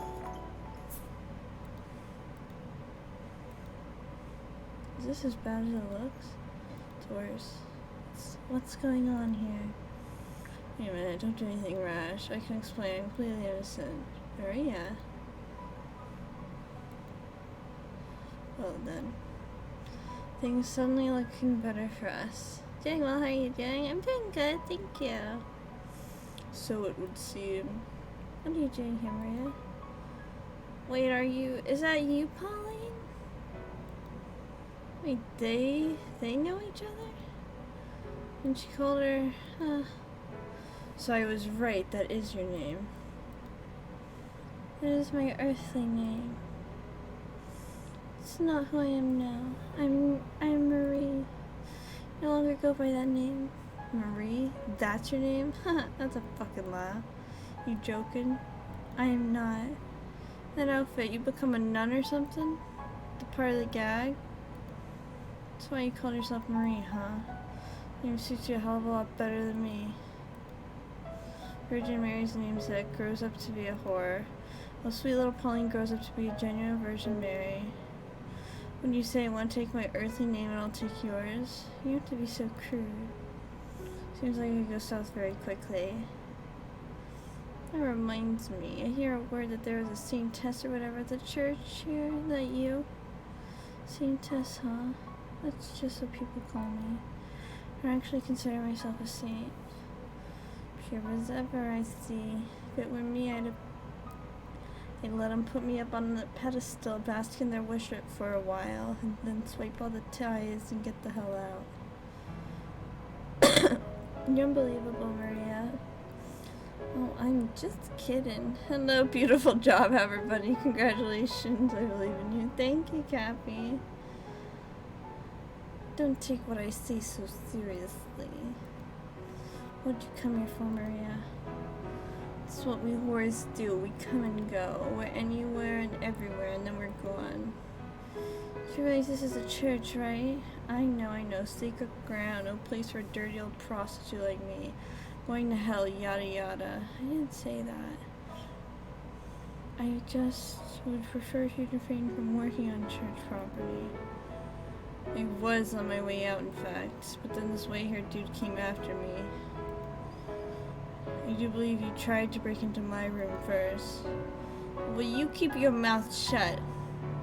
Is this as bad as it looks? It's worse. What's going on here? Wait a minute, don't do anything rash. I can explain, I'm completely innocent. Maria? Well then. Things suddenly looking better for us. Doing well, how are you doing? I'm doing good, thank you. So it would seem. What are you doing here, Maria? Wait, is that you, Pauline? Wait, they know each other? And she called her, So I was right, that is your name. That is my earthly name. It's not who I am now. I'm Marie. No longer go by that name. Marie? That's your name? That's a fucking lie. You joking? I am not. That outfit, you become a nun or something? The part of the gag? That's why you called yourself Marie, huh? Name suits you a hell of a lot better than me. Virgin Mary's namesake grows up to be a whore, while sweet little Pauline grows up to be a genuine Virgin Mary. When you say, I want to take my earthly name and I'll take yours, you have to be so crude. Seems like it could go south very quickly. That reminds me, I hear a word that there was a Saint Tess or whatever at the church here. Is that you? Saint Tess, huh? That's just what people call me. I don't actually consider myself a saint. Pure as ever, I see. If it were me, they'd let them put me up on the pedestal, bask in their worship for a while, and then swipe all the ties and get the hell out. You're unbelievable, Maria. Oh, I'm just kidding. Hello, beautiful job, everybody. Congratulations, I believe in you. Thank you, Cappy. Don't take what I say so seriously. What'd you come here for, Maria? It's what we whores do. We come and go. We're anywhere and everywhere, and then we're gone. You realize this is a church, right? I know. Sacred ground. No place for a dirty old prostitute like me. Going to hell, yada yada. I didn't say that. I just would prefer to refrain from working on church property. I was on my way out, in fact, but then this white-haired dude came after me. I do believe you tried to break into my room first. Will you keep your mouth shut?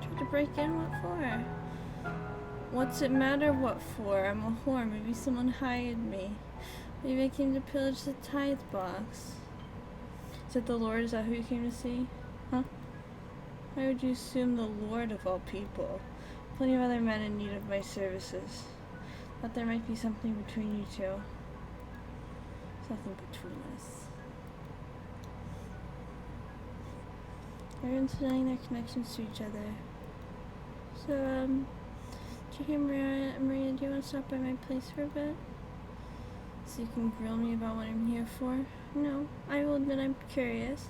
Tried to break in? What for? What's it matter what for? I'm a whore. Maybe someone hired me. Maybe I came to pillage the tithe box. Is it the Lord? Is that who you came to see? Huh? Why would you assume the Lord of all people? Plenty of other men in need of my services. Thought there might be something between you two. There's nothing between us. Everyone's denying their connections to each other. So, did you hear Maria, do you want to stop by my place for a bit? So you can grill me about what I'm here for? No, I will admit I'm curious.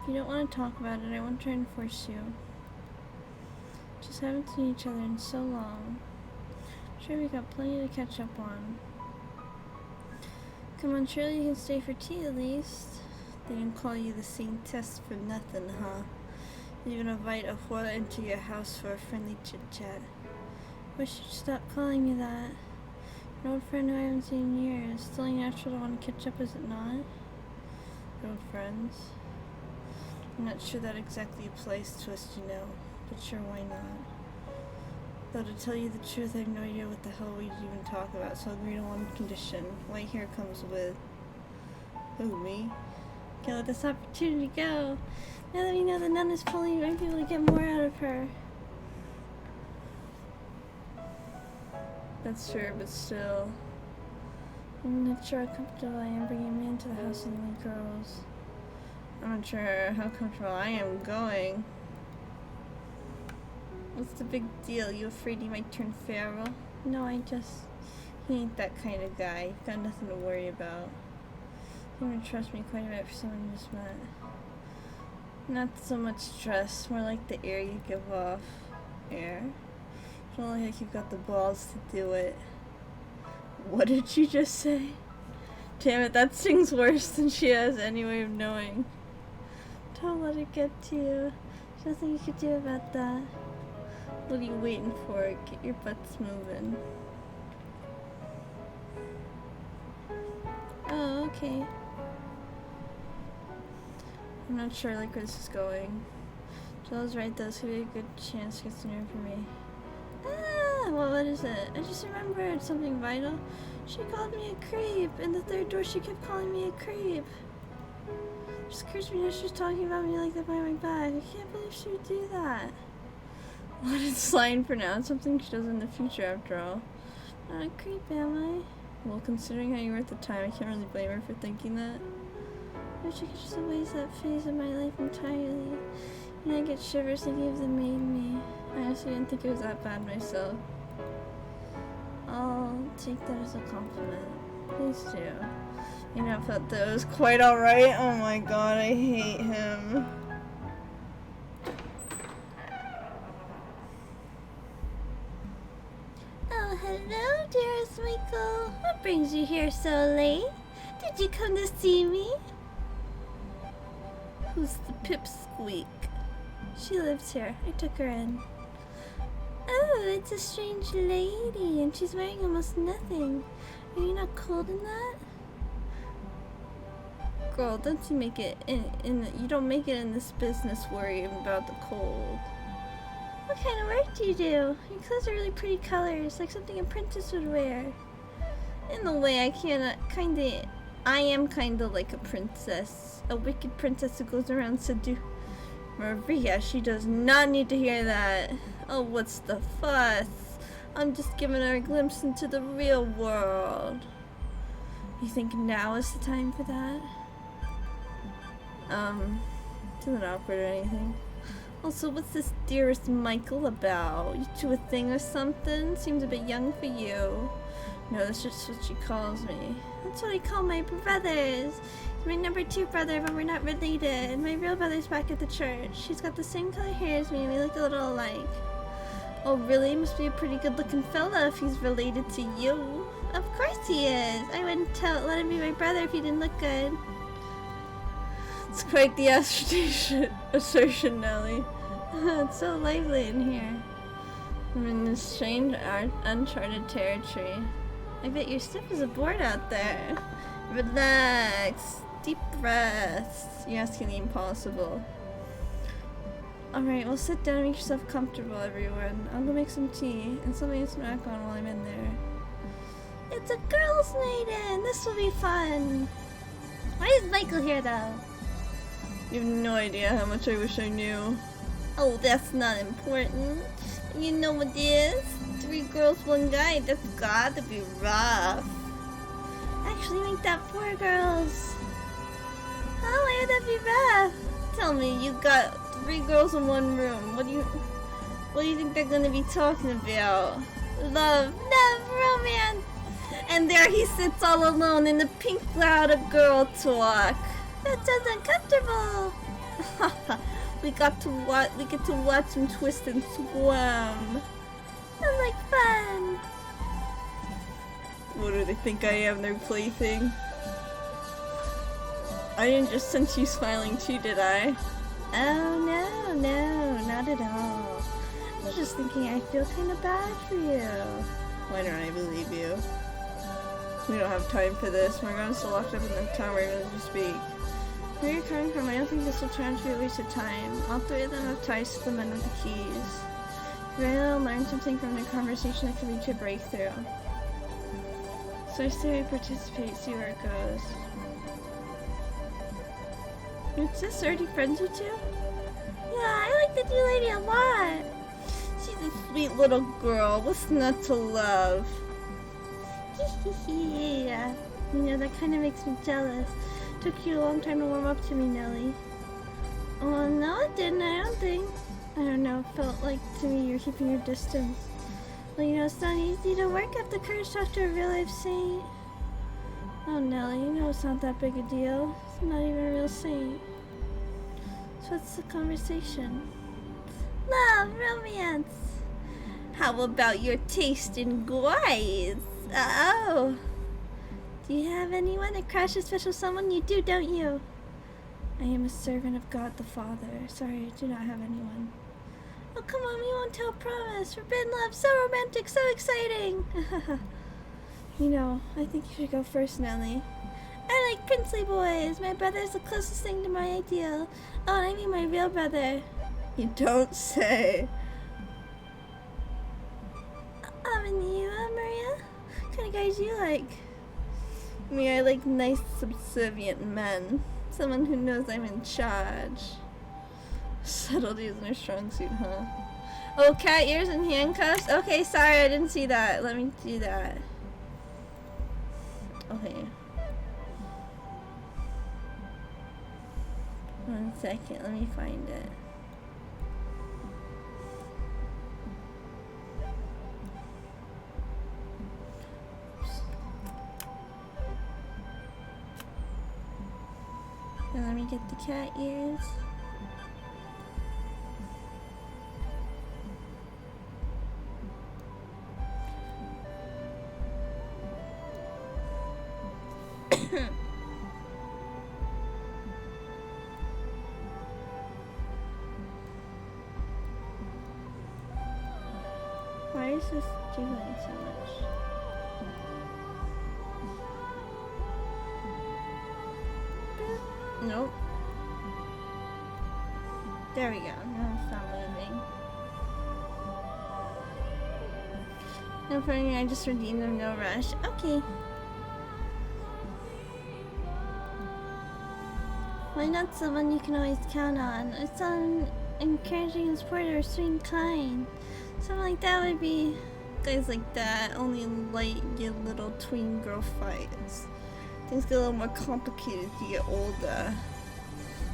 If you don't want to talk about it, I won't try and force you. Just haven't seen each other in so long. I'm sure we got plenty to catch up on. Come on, surely you can stay for tea at least. They didn't call you the Saint Tess for nothing, huh? even invite a whore into your house for a friendly chit-chat. Wish you'd stop calling me that. An old friend who I haven't seen in years. It's only natural to want to catch up, is it not? Old friends. I'm not sure that exactly applies to us, you know, but sure, why not? Though to tell you the truth, I have no idea what the hell we'd even talk about, so I'll agree to one condition. White hair comes with... Who, me? Can't let this opportunity go. Now that we know the nun is pulling, we might be able to get more out of her. That's true, but still... I'm not sure how comfortable I am bringing me into the house with only girls. I'm not sure how comfortable I am going. What's the big deal? You afraid you might turn feral? No, he ain't that kind of guy. You've got nothing to worry about. You would trust me quite a bit for someone you just met. Not so much trust, more like the air you give off. Air? It's not like you've got the balls to do it. What did you just say? Damn it, that stings worse than she has any way of knowing. Don't let it get to you. There's nothing you could do about that. What are you waiting for? Get your butts moving. Oh, okay. I'm not sure like where this is going. Jill's right, this could be a good chance to get some news for me. Ah, well, what is it? I just remembered something vital. She called me a creep. In the third door, she kept calling me a creep. Just occurs to me now she's talking about me like that behind my back. I can't believe she would do that. What did Slime pronounce? Something she does in the future, after all. Not a creep, am I? Well, considering how you were at the time, I can't really blame her for thinking that. I wish I could just erase that phase of my life entirely. And I get shivers thinking of the made me. I honestly didn't think it was that bad myself. I'll take that as a compliment. Please do. You know, I felt that it was quite alright. Oh my god, I hate him. Oh, hello, dearest Michael. What brings you here so late? Did you come to see me? Who's the pipsqueak? She lives here. I took her in. Oh, it's a strange lady, and she's wearing almost nothing. Are you not cold in that? Girl, don't you make it you don't make it in this business worrying about the cold. What kind of work do you do? Your clothes are really pretty colors, like something a princess would wear. In a way, I am kinda like a princess. A wicked princess who goes around seducing. Maria, she does not need to hear that. Oh, what's the fuss? I'm just giving her a glimpse into the real world. You think now is the time for that? Isn't awkward or anything. Also, what's this dearest Michael about? You two a thing or something? Seems a bit young for you. No, that's just what she calls me. That's what I call my brothers. He's my number 2 brother, but we're not related. My real brother's back at the church. He's got the same color hair as me, and we look a little alike. Oh, really? Must be a pretty good-looking fella if he's related to you. Of course he is. I wouldn't let him be my brother if he didn't look good. It's quite the assertion, Nelly. It's so lively in here. I'm in this strange, uncharted territory. I bet you're stiff as a board out there. Relax. Deep breaths. You're asking the impossible. Alright, well sit down and make yourself comfortable, everyone. I'll go make some tea and something to snack on while I'm in there. It's a girls' night in! This will be fun! Why is Michael here, though? You have no idea how much I wish I knew. Oh, that's not important. You know what it is? 3 girls, 1 guy. That's gotta be rough. Actually, make that 4 girls. Oh, why would that be rough? Tell me, you got 3 girls in 1 room. What do you think they're gonna be talking about? Love, romance. And there he sits all alone in the pink cloud of girl talk. That sounds uncomfortable. We get to watch him twist and squirm. Sounds like fun. What do they think I am, their plaything? I didn't just sense you smiling too, did I? Oh no, no, not at all. I was just thinking I feel kind of bad for you. Why don't I believe you? We don't have time for this. Morgana's still locked up in the tower even as we speak. Where you're coming from, I don't think this will turn out to be a waste of time. All three of them have ties to the men with the keys. You're going to learn something from their conversation that could lead to a breakthrough. So I say we participate, see where it goes. Is sis already friends with you? Yeah, I like the new lady a lot. She's a sweet little girl. What's not to love? Yeah. You know, that kind of makes me jealous. Took you a long time to warm up to me, Nelly. Oh, no, it didn't, I don't think. I don't know, it felt like to me you're keeping your distance. Well, you know, it's not easy to work up the courage to talk to a real-life saint. Oh, Nelly, you know it's not that big a deal. It's not even a real saint. So what's the conversation? Love, romance. How about your taste in guys? Oh. Do you have anyone? A crush, a special someone? You do, don't you? I am a servant of God the Father. Sorry, I do not have anyone. Oh, come on, we won't tell, promise. Forbidden love, so romantic, so exciting. You know, I think you should go first, Nelly. I like princely boys. My brother's the closest thing to my ideal. Oh, and I mean my real brother. You don't say. And you, Maria? What kind of guys do you like? Me, I like nice, subservient men. Someone who knows I'm in charge. Subtlety isn't her strong suit, huh? Oh, cat ears and handcuffs? Okay, sorry, I didn't see that. Let me do that. Okay. 1 second, let me find it. And let me get the cat ears. Why is this jiggling so much? Nope. There we go. Now it's not moving. No funny, I just redeemed them, no rush. Okay. Why not someone you can always count on? It's someone encouraging and supportive, sweet and kind. Something like that would be... Guys like that only light your little tween girl fights. Things get a little more complicated as you get older.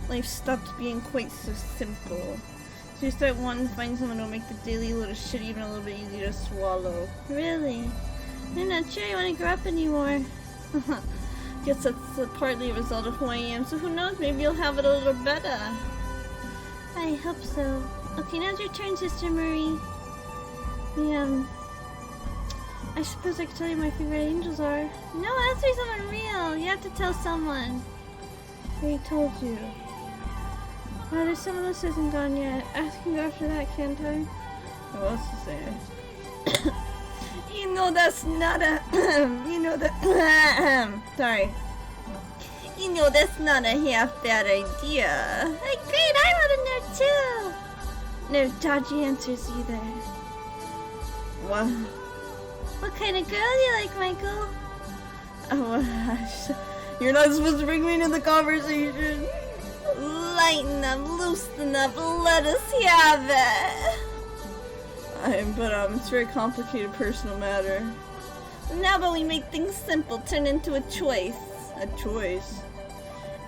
Life stops being quite so simple. So you start wanting to find someone who'll make the daily little shit even a little bit easier to swallow. Really? I'm not sure I want to grow up anymore. Guess that's partly a result of who I am, so who knows, maybe you'll have it a little better. I hope so. Okay, now's your turn, Sister Marie. I suppose I could tell you my favorite angels are. No, it has to be someone real. You have to tell someone. I already told you. Oh, there's someone else who hasn't gone yet. I can go after that, can't I? What else to say? You know that's not a... you know that... sorry. You know that's not a half bad idea. Hey, great! I want to know too! No dodgy answers either. What? What kind of girl do you like, Michael? Oh, you're not supposed to bring me into the conversation. Lighten up, loosen up, let us have it. It's a very complicated personal matter. Now that we make things simple, turn into a choice. A choice?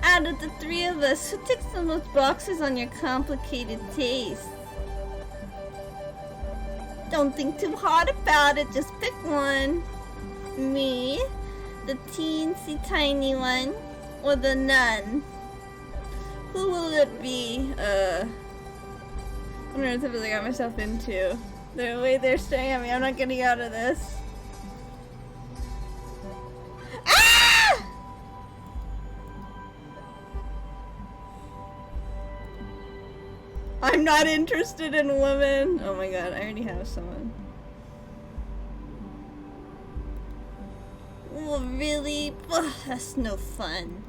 Out of the three of us, who ticks the most boxes on your complicated taste? Don't think too hard about it, just pick one. Me, the teensy tiny one, or the nun? Who will it be? I don't know what I really got myself into. The way they're staring at me, I'm not getting out of this. Ah! not interested in women. Oh my god, I already have someone. Oh, really? Ugh, that's no fun.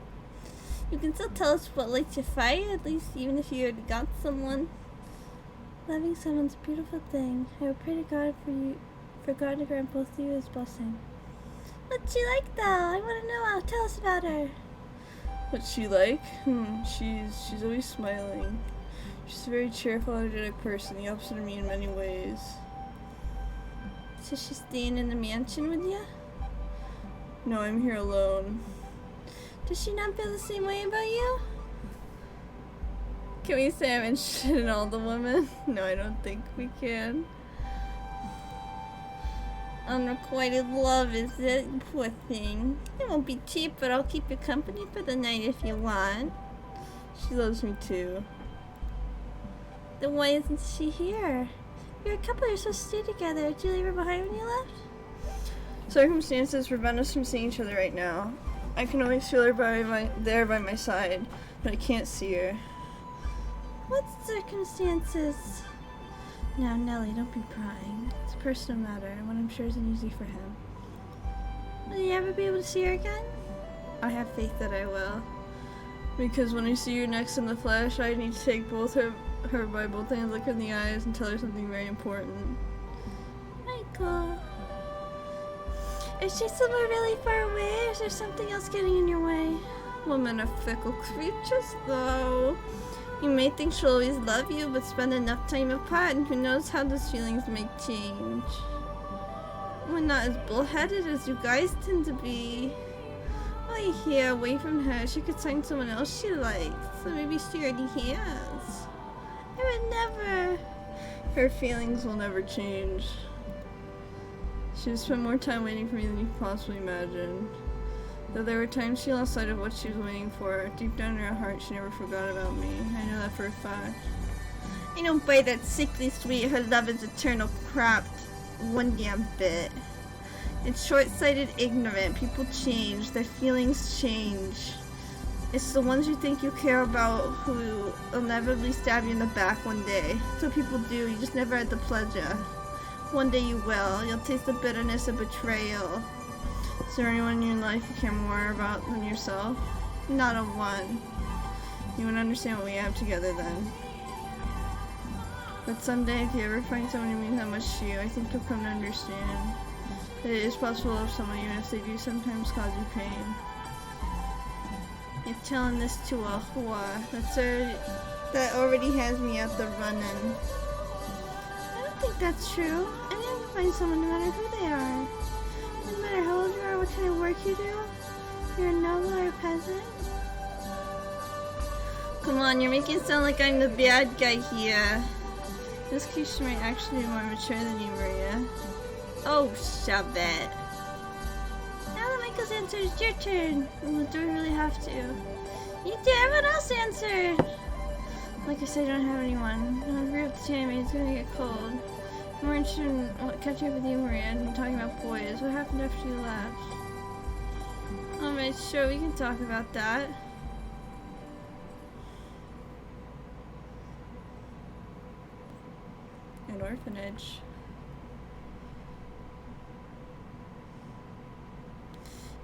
You can still tell us what lights your fire, at least even if you already got someone. Loving someone's a beautiful thing. I would pray to God for God to grant both of you his blessing. What's she like though? I want to know. Tell us about her. What's she like? She's always smiling. She's a very cheerful, energetic person, the opposite of me in many ways. So she's staying in the mansion with you? No, I'm here alone. Does she not feel the same way about you? Can we say I'm interested in all the women? No, I don't think we can. Unrequited love, is it? Poor thing. It won't be cheap, but I'll keep you company for the night if you want. She loves me too. Then why isn't she here? You're a couple, you're supposed to stay together. Did you leave her behind when you left? Circumstances prevent us from seeing each other right now. I can always feel her there by my side, but I can't see her. What circumstances? Now, Nellie, don't be crying. It's a personal matter, and what I'm sure isn't easy for him. Will you ever be able to see her again? I have faith that I will. Because when I see her next in the flesh, I need to take her by both hands, look her in the eyes, and tell her something very important. Michael. Is she somewhere really far away, or is there something else getting in your way? Women are fickle creatures, though. You may think she'll always love you, but spend enough time apart, and who knows how those feelings may change. We're not as bullheaded as you guys tend to be. While you're here, away from her, she could find someone else she likes, so maybe she already has. I would never. Her feelings will never change. She has spent more time waiting for me than you could possibly imagine. Though there were times she lost sight of what she was waiting for, deep down in her heart she never forgot about me. I know that for a fact. I don't buy that sickly sweet her love is eternal crap one damn bit. It's short-sighted, ignorant. People change. Their feelings change. It's the ones you think you care about who will inevitably stab you in the back one day. That's what people do. You just never had the pleasure. One day you will. You'll taste the bitterness of betrayal. Is there anyone in your life you care more about than yourself? Not a one. You wouldn't understand what we have together then. But someday, if you ever find someone who means that much to you, I think you'll come to understand that it is possible to love someone even if they do sometimes cause you pain. You're telling this to a whore that already has me out the running. I don't think that's true. I mean, I can find someone no matter who they are. No matter how old you are, what kind of work you do, if you're a noble or a peasant. Come on, you're making it sound like I'm the bad guy here. In this case, she might actually be more mature than you, Maria. Oh, shove it. Now that Michael's answered, it's your turn. Well, do we really have to? You do, everyone else answered. Like I said, I don't have anyone. I'm hungry up the time, it's gonna get cold. I'm more interested in catching up with you, Maria, and talking about boys. What happened after you left? Alright, sure, we can talk about that. An orphanage.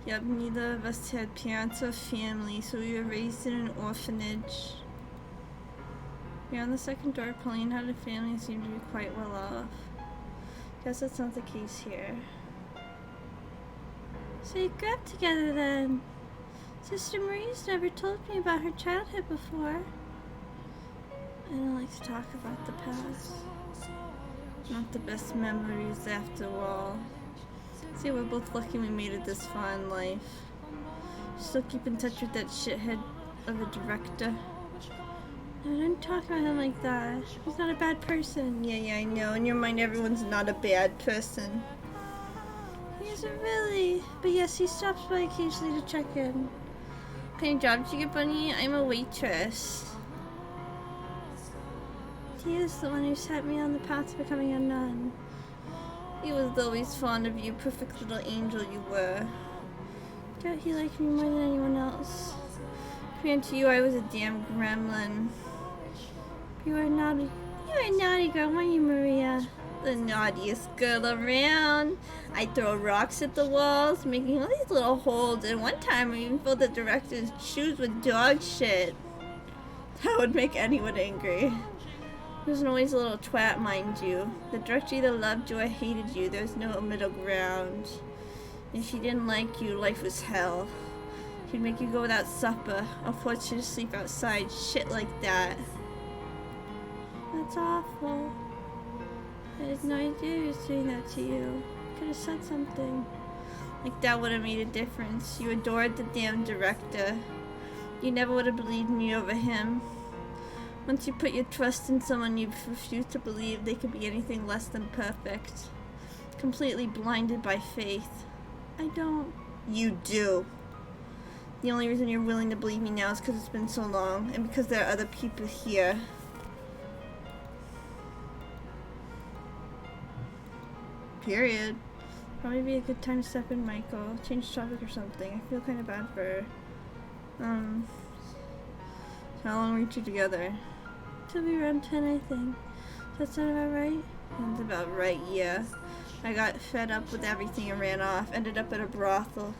Yep, neither of us had parents or family, so we were raised in an orphanage. Beyond the second door, Pauline had a family and seemed to be quite well off. Guess that's not the case here. So you grew up together then? Sister Marie's never told me about her childhood before. I don't like to talk about the past. Not the best memories after all. See, we're both lucky we made it this far in life. Still keep in touch with that shithead of a director. No, don't talk about him like that. He's not a bad person. Yeah, I know. In your mind, everyone's not a bad person. He isn't really. But yes, he stops by occasionally to check in. What kind of job did you get, Bunny? I'm a waitress. He is the one who set me on the path to becoming a nun. He was always fond of you, perfect little angel you were. Doubt he liked me more than anyone else. Compared to you, I was a damn gremlin. You are not You're a naughty girl, weren't you, Maria? The naughtiest girl around. I throw rocks at the walls, making all these little holes, and one time I even filled the director's shoes with dog shit. That would make anyone angry. He wasn't always a little twat, mind you. The director either loved you or hated you. There was no middle ground. If she didn't like you, life was hell. She'd make you go without supper, or force you to sleep outside, shit like that. That's awful. I had no idea he was doing that to you. Could have said something. Like that would have made a difference. You adored the damn director. You never would have believed me over him. Once you put your trust in someone, you refuse to believe they could be anything less than perfect. Completely blinded by faith. I don't. You do. The only reason you're willing to believe me now is because it's been so long, and because there are other people here. Period. Probably be a good time to step in, Michael. Change topic or something. I feel kind of bad for her. How long were you two together? Till we were around 10, I think. Does that sound about right? Sounds about right, yeah. I got fed up with everything and ran off. Ended up at a brothel.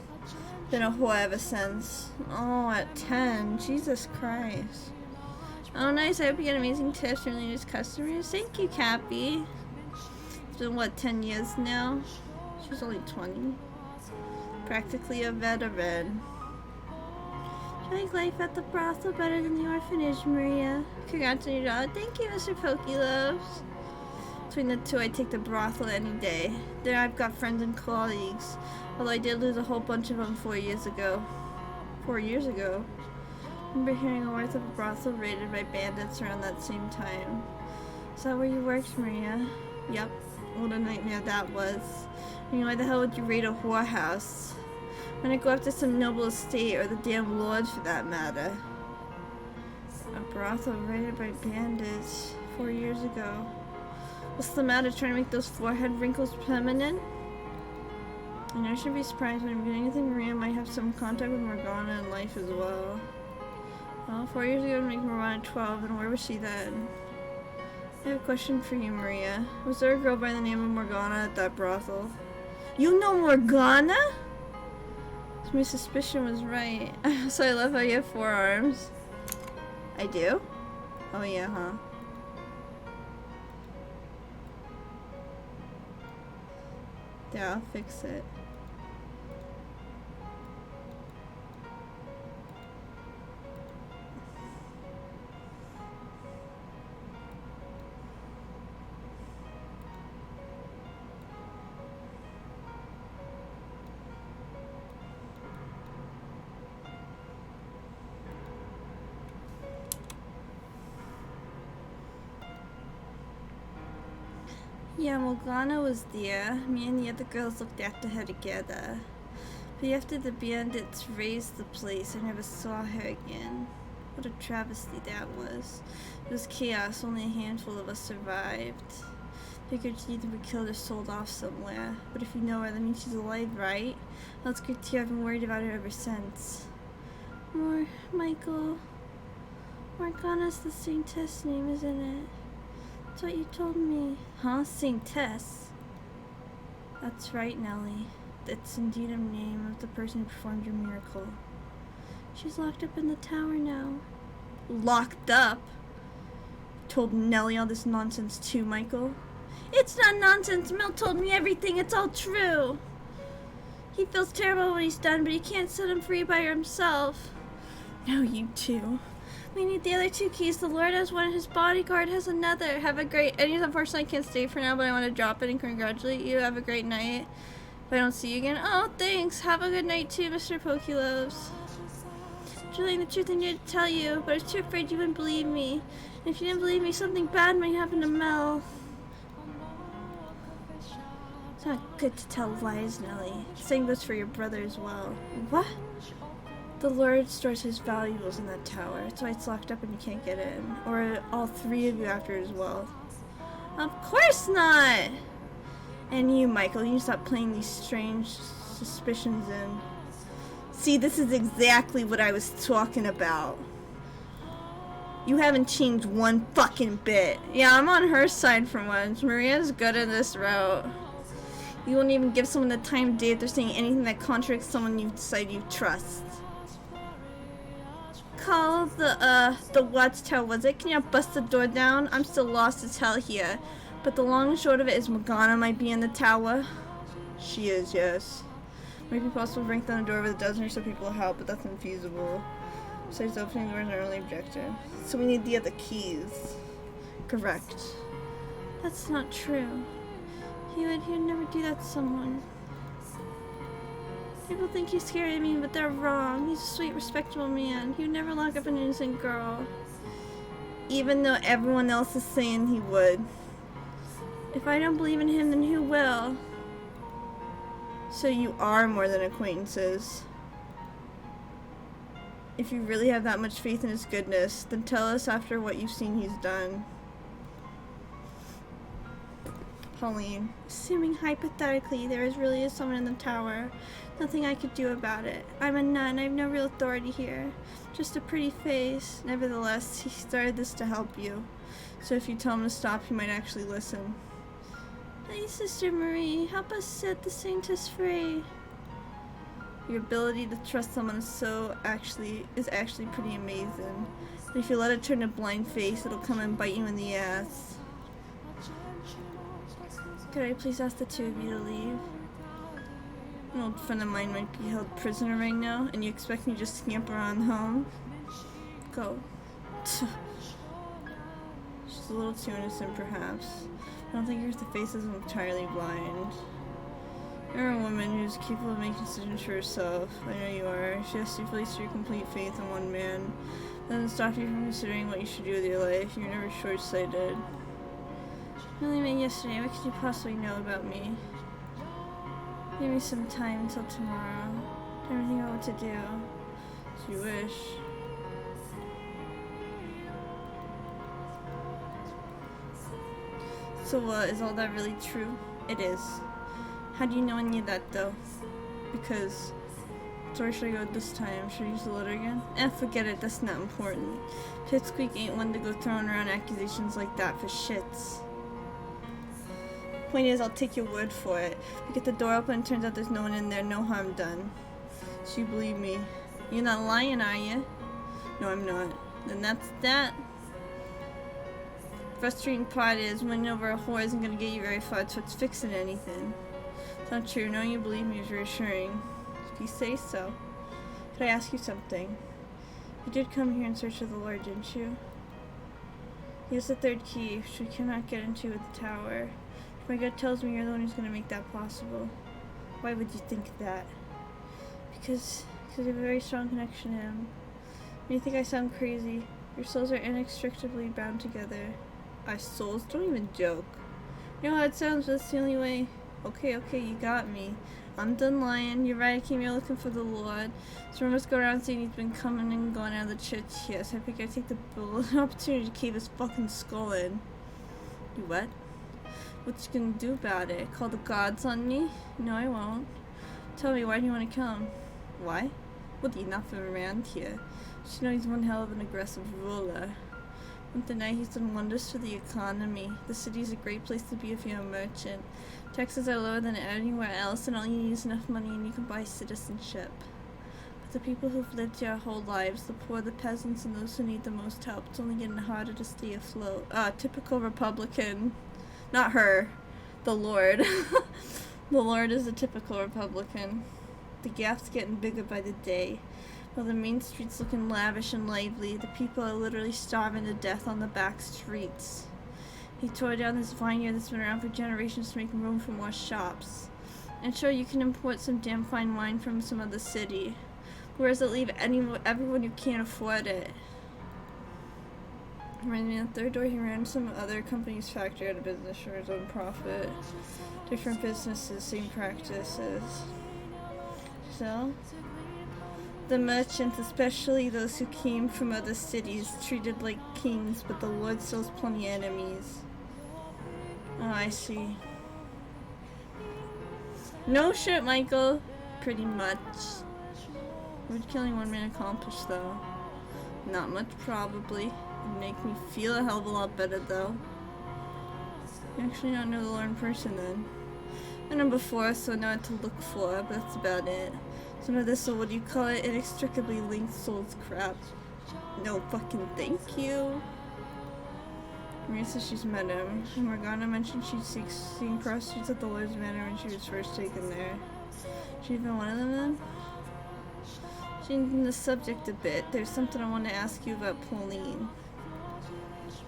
Been a whore ever since. Oh, at 10. Jesus Christ. Oh, nice. I hope you get amazing tips from the latest customers. Thank you, Cappy. It's been, what, 10 years now? She's only 20. Practically a veteran. Do you like life at the brothel better than the orphanage, Maria? Congrats on your daughter. Thank you, Mr. Pokeloves. Between the two, I'd take the brothel any day. There I've got friends and colleagues. Although I did lose a whole bunch of them 4 years ago. 4 years ago? I remember hearing a worth of a brothel raided by bandits around that same time. Is that where you worked, Maria? Yep. What a nightmare that was. I mean, why the hell would you raid a whorehouse? When I go after some noble estate, or the damn lord for that matter. A brothel raided by bandits 4 years ago. What's the matter, trying to make those forehead wrinkles permanent? I know I shouldn't be surprised when I'm getting anything. Maria might have some contact with Morgana in life as well. Well, 4 years ago, I'd make Morgana 12, and where was she then? I have a question for you, Maria. Was there a girl by the name of Morgana at that brothel? You know Morgana? So my suspicion was right. So I love how you have 4 arms. I do? Oh yeah, huh? Yeah, I'll fix it. Yeah, Morgana was there. Me and the other girls looked after her together. But after the bandits razed the place, I never saw her again. What a travesty that was. It was chaos, only a handful of us survived. Figured she either were killed or sold off somewhere. But if you know her, that means she's alive, right? Well, it's good to hear. I've been worried about her ever since. Michael. Morgana's the saintess name, isn't it? That's what you told me. Huh? Saintess? That's right, Nellie. That's indeed a name of the person who performed your miracle. She's locked up in the tower now. Locked up? Told Nellie all this nonsense too, Michael? It's not nonsense. Mel told me everything. It's all true. He feels terrible what he's done, but he can't set him free by himself. No, you two. We need the other 2 keys. The Lord has one, his bodyguard has another. Have a great... And unfortunately, I can't stay for now, but I want to drop it and congratulate you. Have a great night. If I don't see you again... Oh, thanks. Have a good night, too, Mr. Pokeloves. Julian, the truth I needed to tell you, but I was too afraid you wouldn't believe me. And if you didn't believe me, something bad might happen to Mel. It's not good to tell lies, Nellie. Same goes for your brother as well. What? The Lord stores his valuables in that tower. That's why it's locked up and you can't get in. Or all 3 of you after as well. Of course not! And you, Michael, you stop playing these strange suspicions in. See, this is exactly what I was talking about. You haven't changed one fucking bit. Yeah, I'm on her side for once. Maria's good at this route. You won't even give someone the time of day if they're saying anything that contradicts someone you decide you trust. Call the watchtower, was it? Can you bust the door down? I'm still lost as hell here. But the long and short of it is Morgana might be in the tower. She is, yes. Might be possible to break down the door with a dozen or so people to help, but that's infeasible. Besides, opening doors are only objective. So we need the other keys. Correct. That's not true. He would never do that to someone. People think he's scared of me, but they're wrong. He's a sweet, respectable man. He would never lock up an innocent girl. Even though everyone else is saying he would. If I don't believe in him, then who will? So you are more than acquaintances. If you really have that much faith in his goodness, then tell us after what you've seen he's done. Pauline. Assuming hypothetically there really is someone in the tower, nothing I could do about it. I'm a nun, I have no real authority here. Just a pretty face. Nevertheless, he started this to help you. So if you tell him to stop, he might actually listen. Please, Sister Marie, help us set the saintess free. Your ability to trust someone is actually pretty amazing. But if you let it turn a blind face, it'll come and bite you in the ass. Could I please ask the two of you to leave? An old friend of mine might be held prisoner right now, and you expect me to just scamper on home? Go. She's a little too innocent, perhaps. I don't think her face is entirely blind. You're a woman who's capable of making decisions for herself. I know you are. She has to place your complete faith in one man. That doesn't stop you from considering what you should do with your life. You're never short-sighted. I only met yesterday. What could you possibly know about me? Give me some time until tomorrow. Trying to think about what to do. As you wish. So is all that really true? It is. How do you know any of that though? Because... So where should I go this time? Should I use the letter again? Forget it, that's not important. Pipsqueak ain't one to go throwing around accusations like that for shits. Point is, I'll take your word for it. We get the door open and turns out there's no one in there, no harm done. So you believe me. You're not lying, are you? No, I'm not. Then that's that. Frustrating part is, winning over a whore isn't gonna get you very far towards fixing anything. It's not true. Knowing you believe me is reassuring. If you say so. Could I ask you something? You did come here in search of the Lord, didn't you? He has the third key, which we cannot get into with the tower. My gut tells me you're the one who's going to make that possible. Why would you think that? Because you have a very strong connection to him. You think I sound crazy. Your souls are inextricably bound together. Our souls? Don't even joke. You know how it sounds, but that's the only way. Okay, you got me. I'm done lying. You're right, I came here looking for the Lord. So rumors go around saying he's been coming and going out of the church here, so I figured I'd take the opportunity to cave his fucking skull in. You what? What you gonna do about it? Call the gods on me? No, I won't. Tell me, why do you want to come? Why? Well, you're not from around here. You know he's one hell of an aggressive ruler. Won't deny he's done wonders for the economy. The city's a great place to be if you're a merchant. Taxes are lower than anywhere else, and all you need is enough money and you can buy citizenship. But the people who've lived here our whole lives, the poor, the peasants, and those who need the most help, it's only getting harder to stay afloat. Typical Republican. Not her. The Lord. The Lord is a typical Republican. The gap's getting bigger by the day. While the main street's looking lavish and lively, the people are literally starving to death on the back streets. He tore down this vineyard that's been around for generations to make room for more shops. And sure, you can import some damn fine wine from some other city. Where does it leave everyone who can't afford it? Reminds me of the third door, he ran some other company's factory out of business for his own profit. Different businesses, same practices. So, the merchants, especially those who came from other cities, treated like kings, but the Lord still has plenty of enemies. Oh, I see. No shit, Michael. Pretty much. What would killing one man accomplish, though? Not much, probably. It'd make me feel a hell of a lot better though. You actually don't know the Lord in person then. I know before, so I know what to look for, but that's about it. So now this, so what do you call it? Inextricably linked souls crap. No fucking thank you. Maria says she's met him. Morgana mentioned she'd seen prostitutes at the Lord's Manor when she was first taken there. She'd been one of them then? Changing the subject a bit, there's something I want to ask you about Pauline.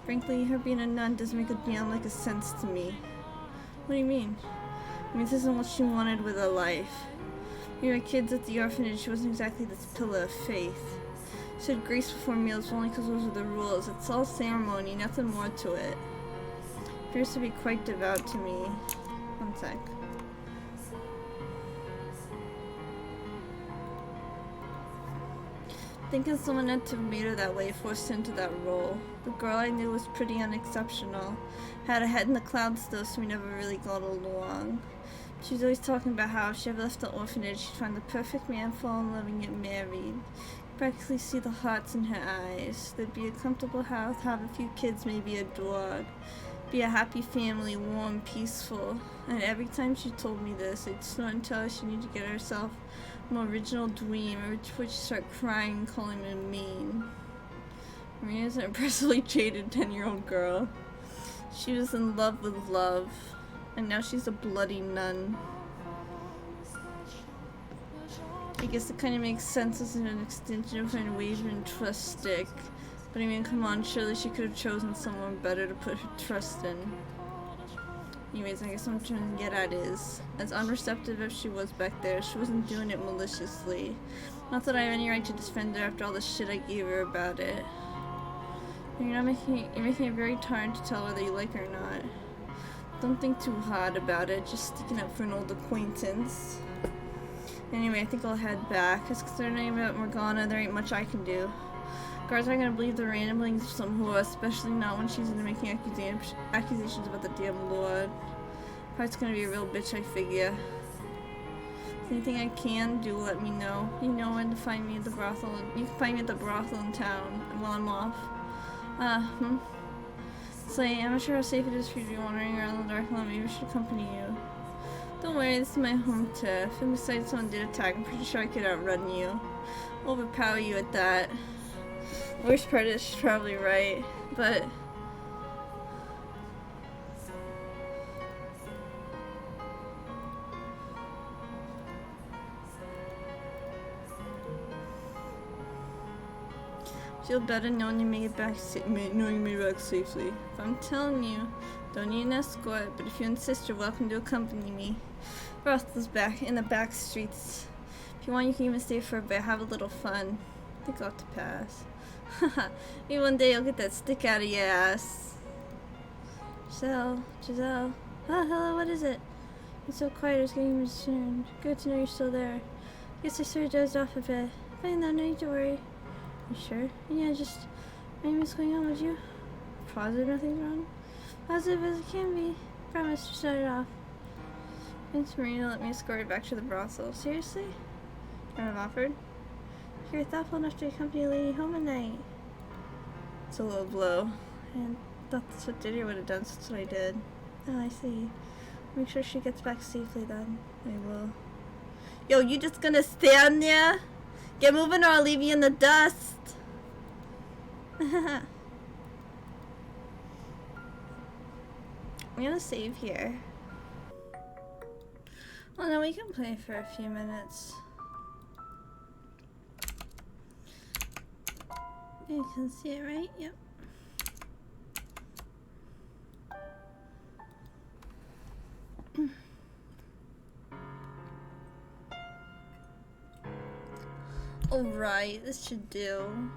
Frankly, her being a nun doesn't make a damn lick of sense to me. What do you mean? I mean, this isn't what she wanted with her life. We were kids at the orphanage, she wasn't exactly this pillar of faith. She said grace before meals only because those are the rules. It's all ceremony, nothing more to it. Appears to be quite devout to me. One sec. Thinking someone had to have made her that way, forced her into that role. The girl I knew was pretty unexceptional. Had her head in the clouds though, so we never really got along. She was always talking about how if she ever left the orphanage, she'd find the perfect man, fall in love and get married. Practically see the hearts in her eyes. There'd be a comfortable house, have a few kids, maybe a dog. Be a happy family, warm, peaceful. And every time she told me this, I'd snort and tell her she needed to get herself an original dream, or would she start crying and calling me mean. Maria's an impressively jaded 10-year-old girl. She was in love with love, and now she's a bloody nun. I guess it kind of makes sense as an extension of her unwavering trust stick. But I mean, come on, surely she could have chosen someone better to put her trust in. Anyways, I guess what I'm trying to get at is, as unreceptive as she was back there, she wasn't doing it maliciously. Not that I have any right to defend her after all the shit I gave her about it. You're making it very hard to tell whether you like her or not. Don't think too hard about it, just sticking up for an old acquaintance. Anyway, I think I'll head back. As concerning about Morgana, there ain't much I can do. Guards aren't gonna believe the ramblings of some whore, especially not when she's into making accusations about the damn Lord. Heart's gonna be a real bitch, I figure. If anything I can do, let me know. You know when to find me at the brothel. You can find me at the brothel in town while I'm off. Slay, I'm not sure how safe it is for you to be wandering around in the dark alone. Maybe I should accompany you. Don't worry, this is my home turf. And besides, someone did attack. I'm pretty sure I could outrun you. Overpower you at that. Worst part is she's probably right, but feel better knowing you made it back safely. If I'm telling you, don't need an escort, but if you insist, you're welcome to accompany me. Rothel's back in the back streets. If you want, you can even stay for a bit, have a little fun. I think I'll have to pass. Haha, maybe one day you'll get that stick out of your ass. Giselle. Ah, hello, what is it? It's so quiet, I was getting concerned. Good to know you're still there. Guess I sort of dozed off a bit. Fine though, no need to worry. You sure? Yeah, just anything what's going on with you? Positive nothing's wrong? Positive as it can be. Promise to start it off. Thanks, Marina, let me escort you back to the brothel. Seriously? I've offered? You're thoughtful enough to accompany a lady home at night. It's a low blow. And that's what Didier would have done, so that's what I did. Oh, I see. Make sure she gets back safely then. I will. Yo, you just gonna stand there? Get moving or I'll leave you in the dust. I'm gonna save here. Well, no, we can play for a few minutes. You can see it, right? Yep. Alright, this should do.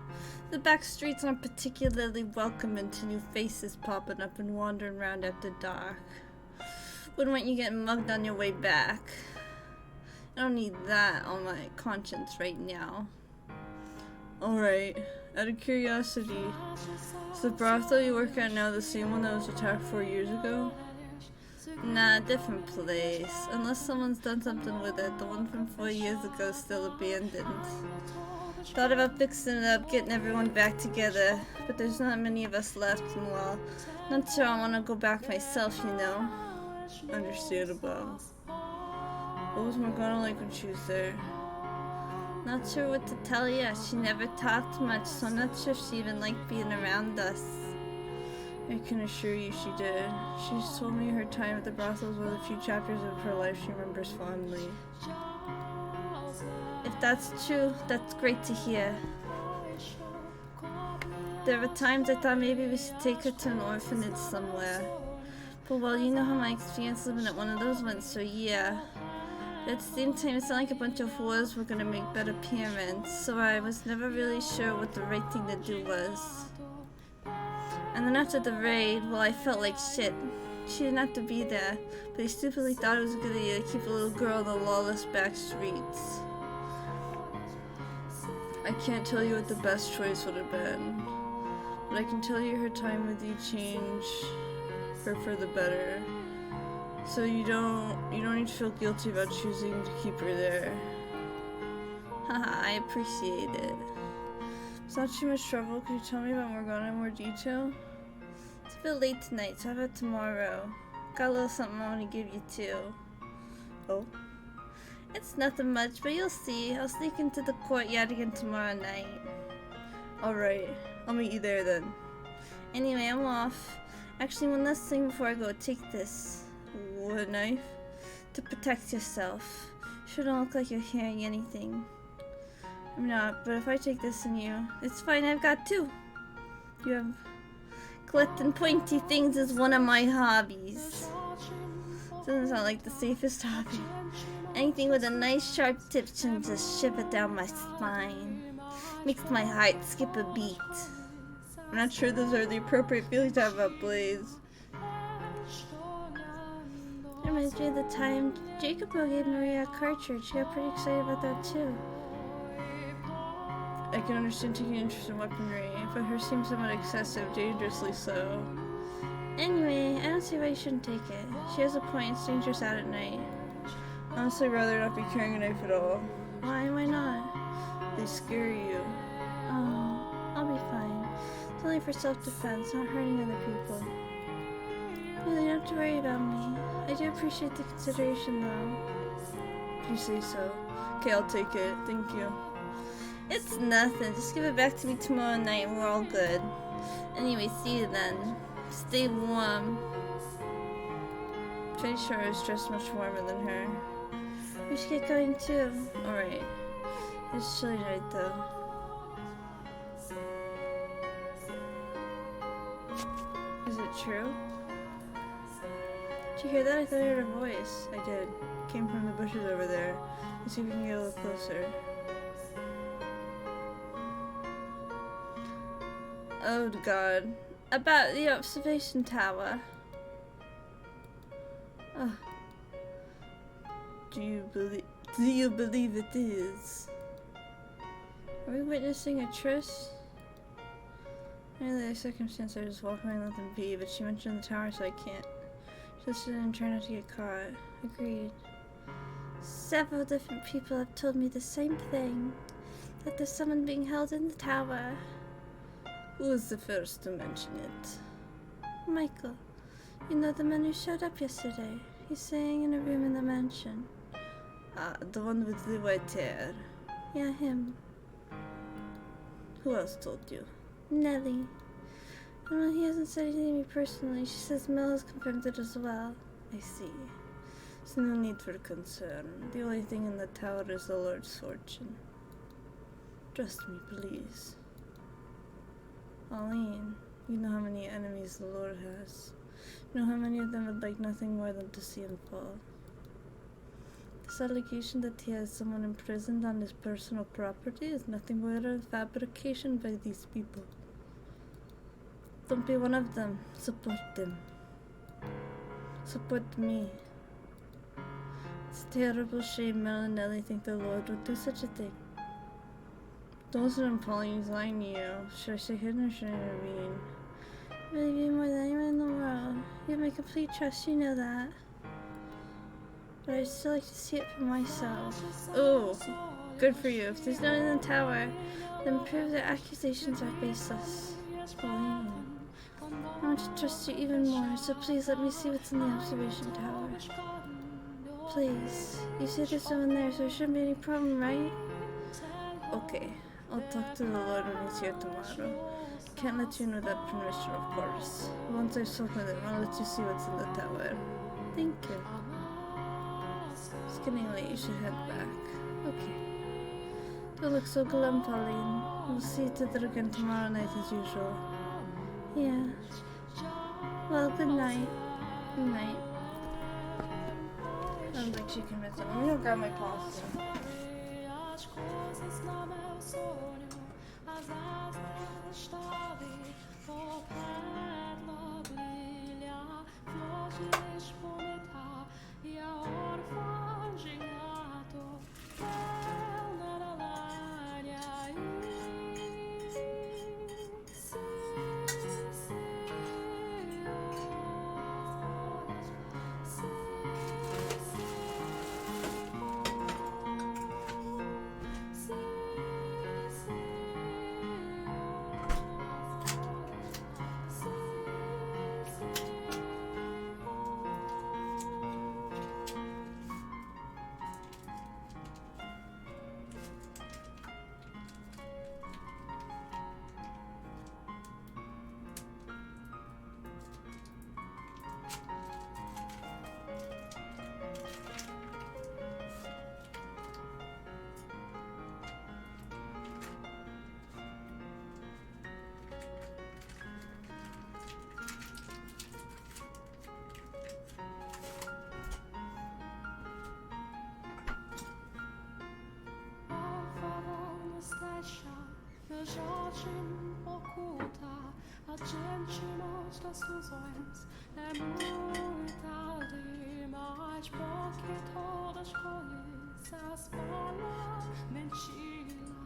The back streets aren't particularly welcoming to new faces popping up and wandering around after dark. Wouldn't want you getting mugged on your way back. I don't need that on my conscience right now. Alright, out of curiosity, is the brothel you work at now the same one that was attacked 4 years ago? Nah, different place. Unless someone's done something with it, the one from 4 years ago is still abandoned. Thought about fixing it up, getting everyone back together, but there's not many of us left, and well, not sure I want to go back myself, you know. Understandable. What was Morgana like when she was there? Not sure what to tell you. She never talked much, so I'm not sure if she even liked being around us. I can assure you she did. She's told me her time at the brothel was one of the few chapters of her life she remembers fondly. If that's true, that's great to hear. There were times I thought maybe we should take her to an orphanage somewhere. But well, you know how my experience living at one of those went, so yeah. But at the same time, it sounded like a bunch of whores were gonna make better parents, so I was never really sure what the right thing to do was. And then after the raid, well, I felt like shit. She didn't have to be there, but I stupidly thought it was a good idea to keep a little girl in the lawless back streets. I can't tell you what the best choice would have been, but I can tell you her time with you changed her for the better. So you don't need to feel guilty about choosing to keep her there. Haha, I appreciate it. It's not too much trouble. Could you tell me about Morgana in more detail? It's a bit late tonight, so how about tomorrow? Got a little something I want to give you too. Oh? It's nothing much, but you'll see. I'll sneak into the courtyard again tomorrow night. Alright, I'll meet you there then. Anyway, I'm off. Actually, one last thing before I go. Take this. What, knife? To protect yourself. Shouldn't look like you're hearing anything. I'm not, but if I take this in you, it's fine, I've got two. You have... Collecting pointy things is one of my hobbies. Doesn't sound like the safest hobby. Anything with a nice sharp tip can just shiver down my spine. Makes my heart skip a beat. I'm not sure those are the appropriate feelings to have about Blaze. It reminds me of the time Jacob gave Maria a cartridge. She got pretty excited about that too. I can understand taking interest in weaponry, but hers seems somewhat excessive, dangerously so. Anyway, I don't see why you shouldn't take it. She has a point, it's dangerous out at night. Honestly, I'd rather not be carrying a knife at all. Why? Why not? They scare you. Oh, I'll be fine. It's only for self-defense, not hurting other people. Really, you don't have to worry about me. I do appreciate the consideration, though. If you say so. Okay, I'll take it. Thank you. It's nothing. Just give it back to me tomorrow night and we're all good. Anyway, see you then. Stay warm. Pretty sure I was dressed much warmer than her. We should get going too. Alright. It's chilly night though. Is it true? Did you hear that? I thought I heard a voice. I did. It came from the bushes over there. Let's see if we can get a little closer. Oh god. About the observation tower. Oh. Do you believe it is? Are we witnessing a truce? In any circumstance I just walk away and let them be, but she mentioned the tower so I can't. Just sit and try not to get caught. Agreed. Several different people have told me the same thing. That there's someone being held in the tower. Who was the first to mention it? Michael. You know the man who showed up yesterday? He's staying in a room in the mansion. Ah, the one with the white hair. Yeah, him. Who else told you? Nellie. And while he hasn't said anything to me personally, she says Mel has confirmed it as well. I see. So no need for concern. The only thing in the tower is the Lord's fortune. Trust me, please. Pauline, you know how many enemies the Lord has. You know how many of them would like nothing more than to see him fall. This allegation that he has someone imprisoned on his personal property is nothing but a fabrication by these people. Don't be one of them. Support them. Support me. It's a terrible shame Mel and Nellie think the Lord would do such a thing. Don't listen to him, Pauline. He's lying to you. Should I say hidden or should I intervene? I believe you more than anyone in the world. You have my complete trust, you know that. But I'd still like to see it for myself. Oh. Good for you. If there's no one in the tower, then prove their accusations are baseless. Pauline, I want to trust you even more, so please let me see what's in the observation tower. Please. You say there's no one there, so there shouldn't be any problem, right? Okay. I'll talk to the Lord when he's here tomorrow. Can't let you in without permission, of course. Once I've spoken with him, I'll let you see what's in the tower. Thank you. It's getting late, you should head back. Okay. Don't look so glum, Pauline. We'll see each other again tomorrow night as usual. Yeah. Well, good night. Good night. I don't think she can miss it. I'm gonna grab my pasta. Jardim oculta, a gente mostra ilusões. É muita demais, porque todas coisas falam mentira.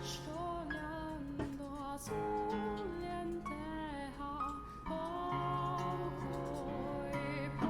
Estou olhando azul em terra, pouco e pouco.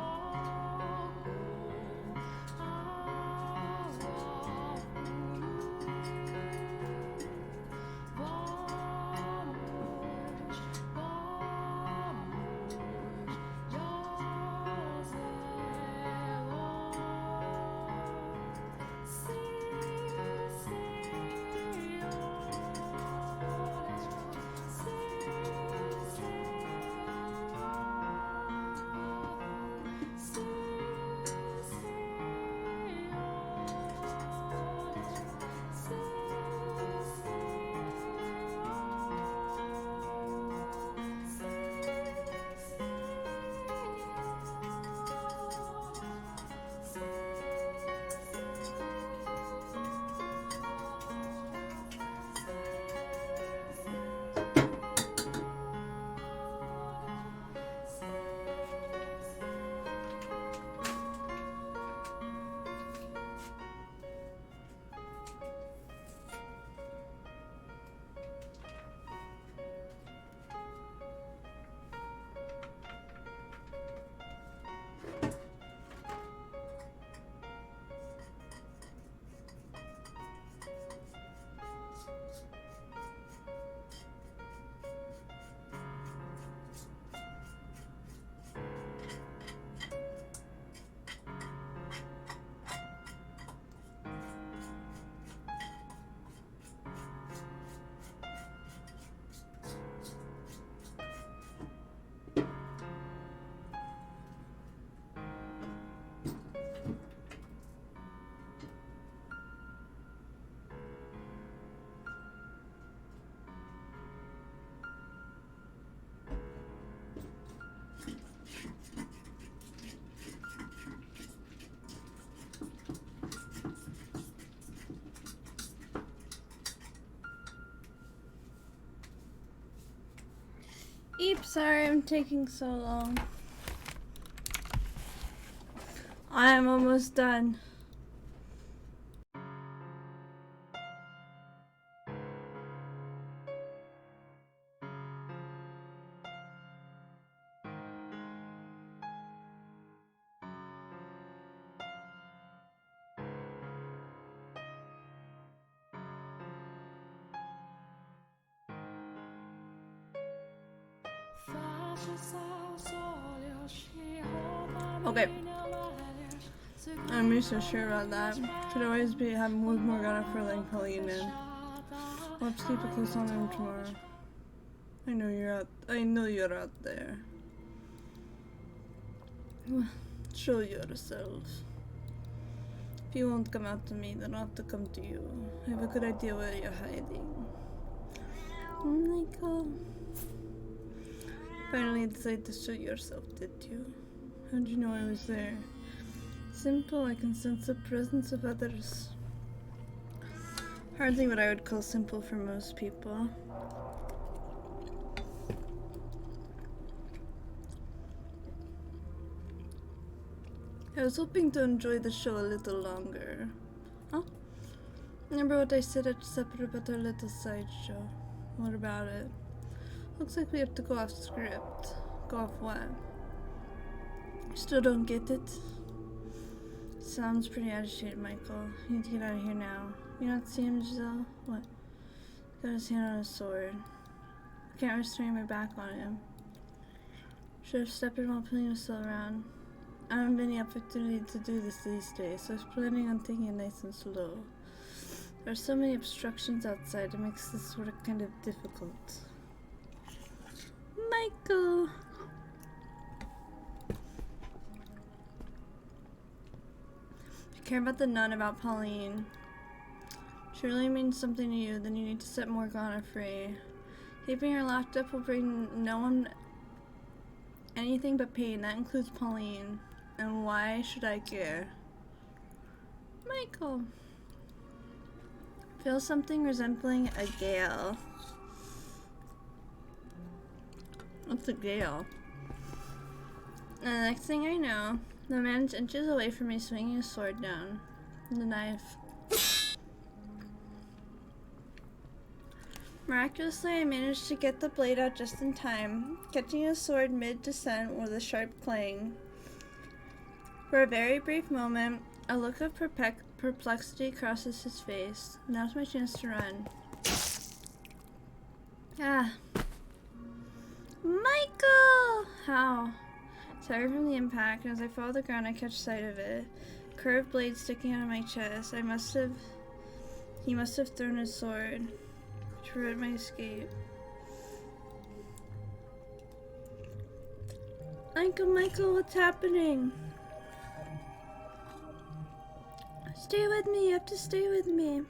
Eep, sorry I'm taking so long. I am almost done. Okay. I'm so sure about that. Could always be having with Morgana for like Pauline in. We'll have to keep a close on him tomorrow. I know you're out there. Show yourself. If you won't come out to me, then I'll have to come to you. I have a good idea where you're hiding. Michael. Finally decided to show yourself, did you? How'd you know I was there? Simple, I can sense the presence of others. Hardly what I would call simple for most people. I was hoping to enjoy the show a little longer. Huh? Remember what I said at supper about our little sideshow? What about it? Looks like we have to go off script. Go off what? Still don't get it? Sounds pretty agitated, Michael. You need to get out of here now. You not see him, Giselle? What? Got his hand on his sword. I can't restrain my back on him. Should have stepped in while Pauline was still around. I haven't any opportunity to do this these days, so I was planning on taking it nice and slow. There are so many obstructions outside, it makes this sort of kind of difficult. Michael! If you care about the nun about Pauline, she really means something to you, then you need to set Morgana free. Keeping her locked up will bring no one anything but pain. That includes Pauline. And why should I care? Michael. Feel something resembling a gale. What's a gale? And the next thing I know, the man's inches away from me swinging his sword down. The knife. Miraculously, I managed to get the blade out just in time, catching his sword mid-descent with a sharp clang. For a very brief moment, a look of perplexity crosses his face. Now's my chance to run. Ah. Michael! How? Tired from the impact, and as I fall to the ground, I catch sight of it. Curved blade sticking out of my chest. He must have thrown his sword to prevent my escape. Michael, what's happening? Stay with me, you have to stay with me.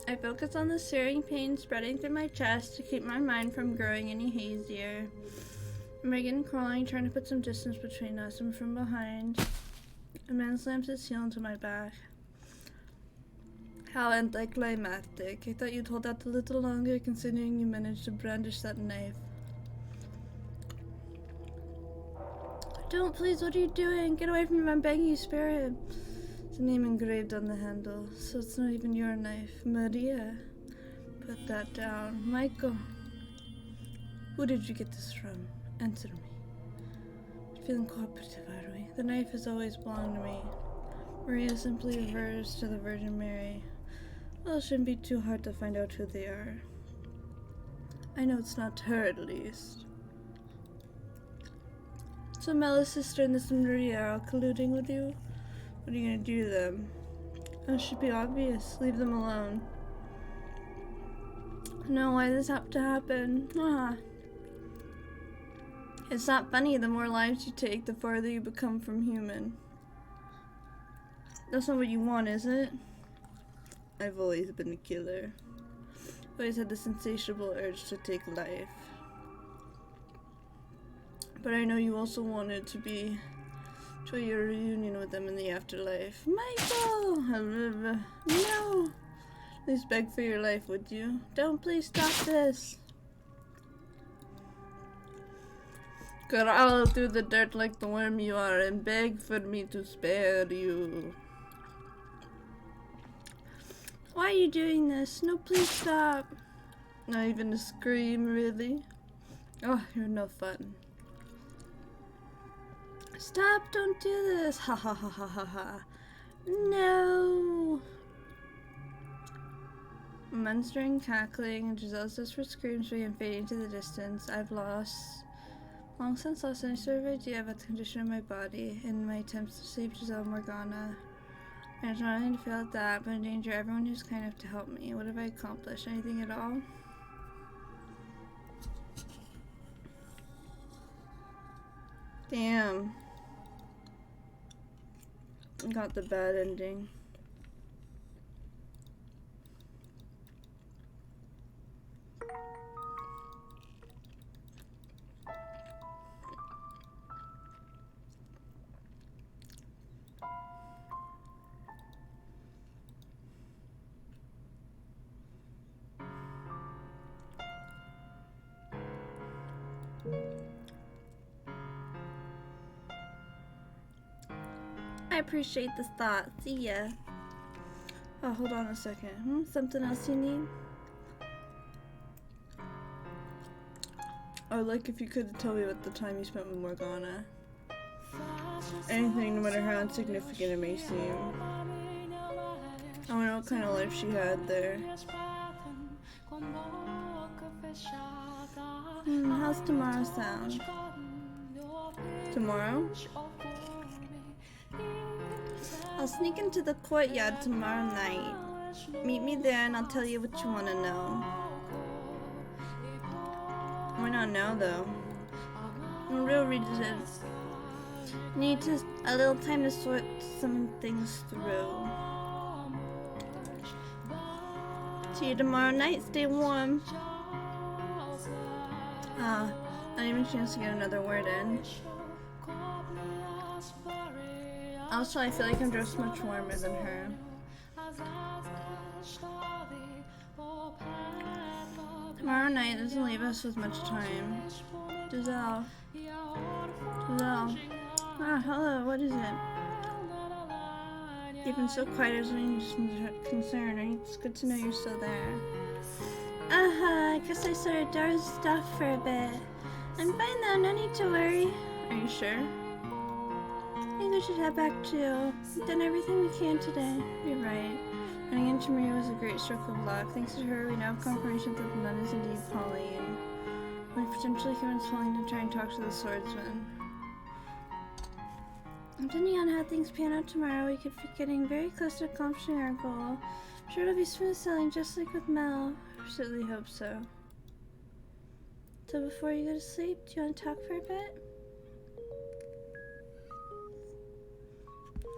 I focus on the searing pain spreading through my chest to keep my mind from growing any hazier. I begin crawling, trying to put some distance between us, and from behind, a man slams his heel into my back. How anticlimactic. I thought you'd hold out a little longer, considering you managed to brandish that knife. Don't, please, what are you doing? Get away from him, I'm begging you, spare him. It's a name engraved on the handle, so it's not even your knife. Maria. Put that down. Michael. Who did you get this from? Answer me. We're feeling cooperative, are we? The knife has always belonged to me. Maria simply refers to the Virgin Mary. Well, it shouldn't be too hard to find out who they are. I know it's not her, at least. So Mella's sister and this Maria are all colluding with you? What are you gonna do to them? That should be obvious. Leave them alone. No, why does this have to happen? It's not funny. The more lives you take, the farther you become from human. That's not what you want, is it? I've always been a killer. Always had this insatiable urge to take life. But I know you also wanted to enjoy your reunion with them in the afterlife. Michael! No! Please beg for your life, would you? Don't, please stop this! Crawl through the dirt like the worm you are and beg for me to spare you. Why are you doing this? No, please stop. Not even a scream, really? Oh, you're no fun. Stop, don't do this. Ha ha ha ha ha ha. No. Munstering, cackling, and Giselle's desperate screams began fading to the distance. I've long since lost any sort of idea about the condition of my body in my attempts to save Giselle Morgana. I was not only to fail at that, but endanger everyone who's kind enough to help me. What have I accomplished? Anything at all? Damn. Got the bad ending. I appreciate this thought. See ya. Oh, hold on a second. Something else you need? I would like if you could tell me about the time you spent with Morgana. Anything, no matter how insignificant it may seem. I want to know what kind of life she had there. How's tomorrow sound? Tomorrow? I'll sneak into the courtyard tomorrow night. Meet me there and I'll tell you what you want to know. Why not now, though? The real reason need a little time to sort some things through. See you tomorrow night. Stay warm. Not even a chance to get another word in. Also, I feel like I'm dressed much warmer than her. Tomorrow night doesn't leave us with much time. Giselle. Hello, what is it? You've been so quiet as I'm concerned. It's good to know you're still there. I guess I sort of dozed off for a bit. I'm fine though, no need to worry. Are you sure? I think we should head back too. We've done everything we can today. You're right. Running into Maria was a great stroke of luck. Thanks to her, we now have confirmation that the nun is indeed Pauline. We potentially convince Pauline to try and talk to the swordsman. Depending on how things pan out tomorrow, we could be getting very close to accomplishing our goal. I'm sure it'll be smooth sailing just like with Mel. I certainly hope so. So before you go to sleep, do you want to talk for a bit?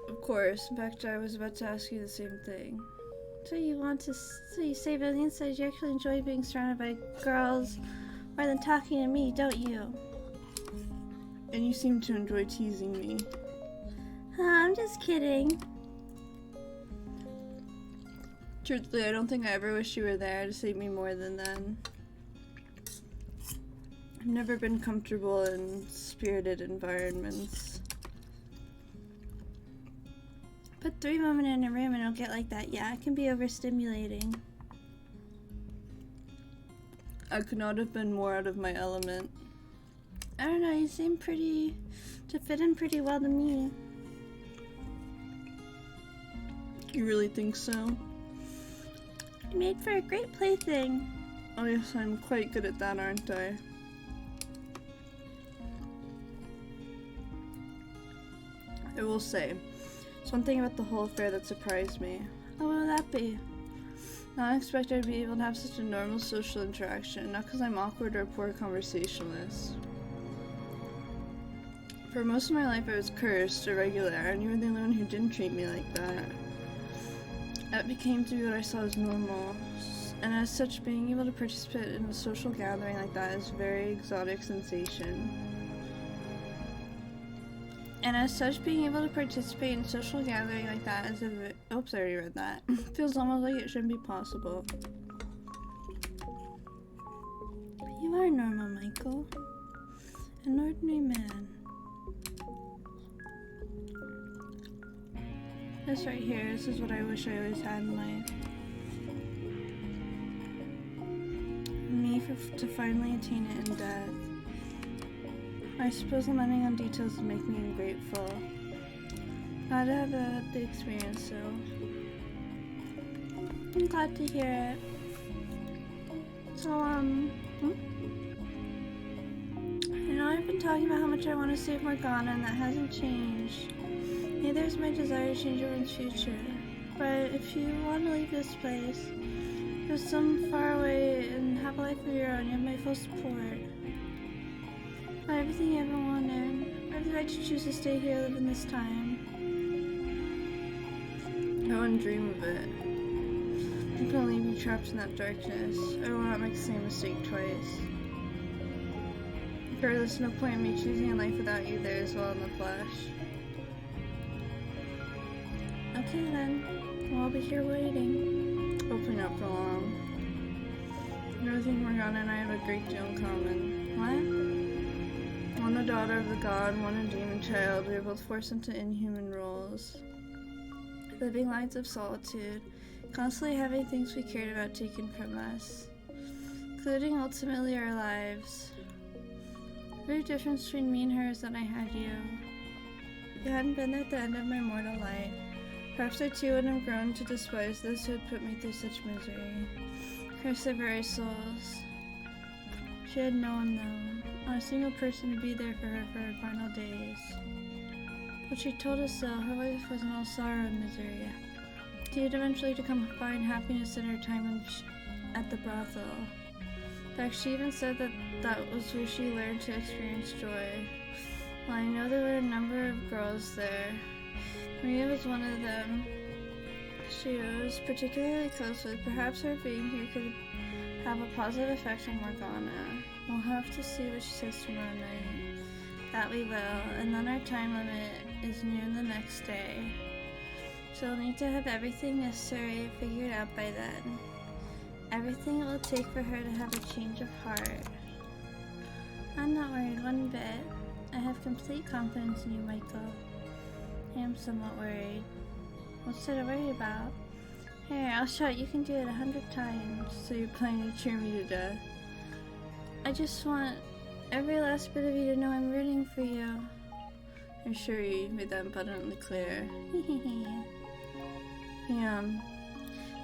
Of course. In fact, I was about to ask you the same thing. So you say on the inside you actually enjoy being surrounded by girls more than talking to me, don't you? And you seem to enjoy teasing me. I'm just kidding. Truthfully, I don't think I ever wish you were there to save me more than then. I've never been comfortable in spirited environments. Put 3 women in a room and it'll get like that. Yeah, it can be overstimulating. I could not have been more out of my element. I don't know, you seem to fit in pretty well to me. You really think so? You made for a great plaything. Oh yes, I'm quite good at that, aren't I? I will say, there's one thing about the whole affair that surprised me. Oh, what would that be? Not expect I'd be able to have such a normal social interaction, not because I'm awkward or a poor conversationalist. For most of my life I was cursed, irregular, and you were the only one who didn't treat me like that. That became to be what I saw as normal, and as such, being able to participate in a social gathering like that is a very exotic sensation. And as such, being able to participate in a social gathering like that is oops, I already read that. Feels almost like it shouldn't be possible. You are normal, Michael. An ordinary man. This right here, this is what I wish I always had in life. Me to finally attain it in death. I suppose lamenting on details would make me ungrateful. Glad to have the experience, so I'm glad to hear it. So, I know I've been talking about how much I want to save Morgana, and that hasn't changed. Neither is my desire to change everyone's future. But if you want to leave this place, go some far away and have a life of your own, you have my full support. Got everything you ever wanted. I have the right to choose to stay here, live in this time. I wouldn't dream of it. I'm gonna leave you trapped in that darkness. I will not make the same mistake twice. Regardless, no point in me choosing a life without you there as well in the flesh. Okay then, well, I'll be here waiting. Hopefully not for long. I really think Morgana and I have a great deal in common. What? One a daughter of the god, one a demon child. We are both forced into inhuman roles. Living lives of solitude, constantly having things we cared about taken from us, including ultimately our lives. The very difference between me and her is that I had you. If you hadn't been there at the end of my mortal life, perhaps I too would have grown to despise those who had put me through such misery. Curse their very souls. She had no one though, not a single person to be there for her final days. But she told us so, her life wasn't all sorrow and misery. She had eventually to come find happiness in her time at the brothel. In fact, she even said that was where she learned to experience joy. Well, I know there were a number of girls there. Maria was one of them. She was particularly close with. Perhaps her being here could have a positive effect on Morgana. We'll have to see what she says tomorrow night. That we will, and then our time limit is noon the next day. So we'll need to have everything necessary figured out by then. Everything it will take for her to have a change of heart. I'm not worried one bit. I have complete confidence in you, Michael. I am somewhat worried. What's there to worry about? Here, I'll show it. You can do it 100 times. So you're planning to cheer me to death? I just want every last bit of you to know I'm rooting for you. I'm sure you made that abundantly clear.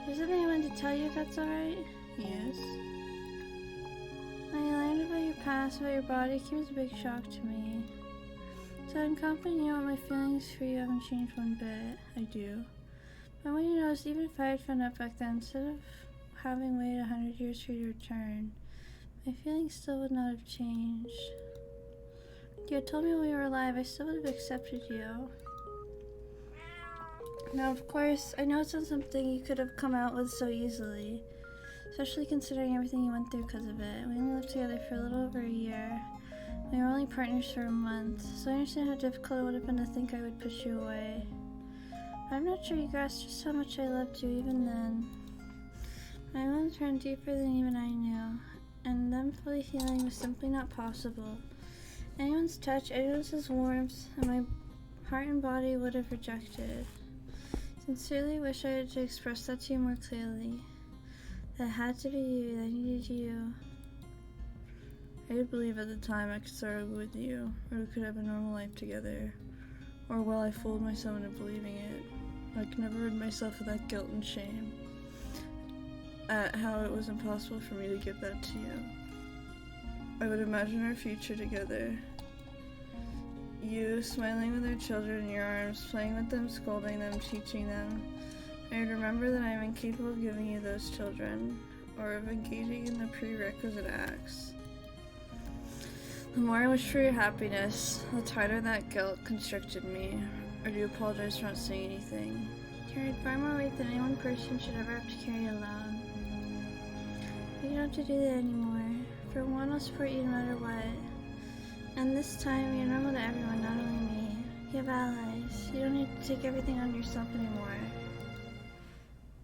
There's something I wanted to tell you if that's alright? Yes? When I learned about your past, about your body, it came as a big shock to me. So I'm confident you know my feelings for you haven't changed one bit. I do. But I want you to notice, even if I had found out back then, instead of having waited 100 years for you to return, my feelings still would not have changed. If you had told me when we were alive, I still would have accepted you. Now, of course, I know it's not something you could have come out with so easily, especially considering everything you went through because of it. We only lived together for a little over a year. We were only partners for a month, so I understand how difficult it would have been to think I would push you away. But I'm not sure you grasped just how much I loved you even then. My wounds ran deeper than even I knew, and them fully healing was simply not possible. Anyone's touch, anyone's warmth, and my heart and body would have rejected. Sincerely wish I had to express that to you more clearly. That it had to be you, that I needed you. I did believe at the time I could start over with you, or we could have a normal life together. Or well, I fooled myself into believing it. I could never rid myself of that guilt and shame at how it was impossible for me to give that to you. I would imagine our future together. You smiling with our children in your arms, playing with them, scolding them, teaching them. I would remember that I am incapable of giving you those children, or of engaging in the prerequisite acts. The more I wished for your happiness, the tighter that guilt constricted me. I do apologize for not saying anything. Carried far more weight than any one person should ever have to carry alone. But you don't have to do that anymore. For one, I'll support you no matter what. And this time, you're normal to everyone, not only me. You have allies. You don't need to take everything on yourself anymore.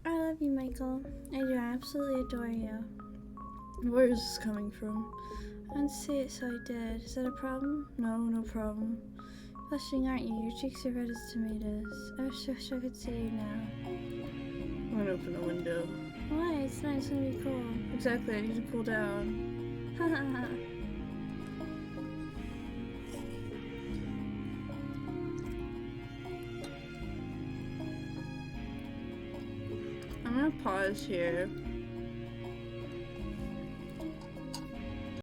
I love you, Michael. I do. I absolutely adore you. Where is this coming from? I didn't say it, so I did. Is that a problem? No, no problem. Blushing, aren't you? Your cheeks are red as tomatoes. I wish I could see you now. I'm gonna open the window. Why? It's nice. It's gonna be cool. Exactly, I need to cool down. Ha ha ha. I'm gonna pause here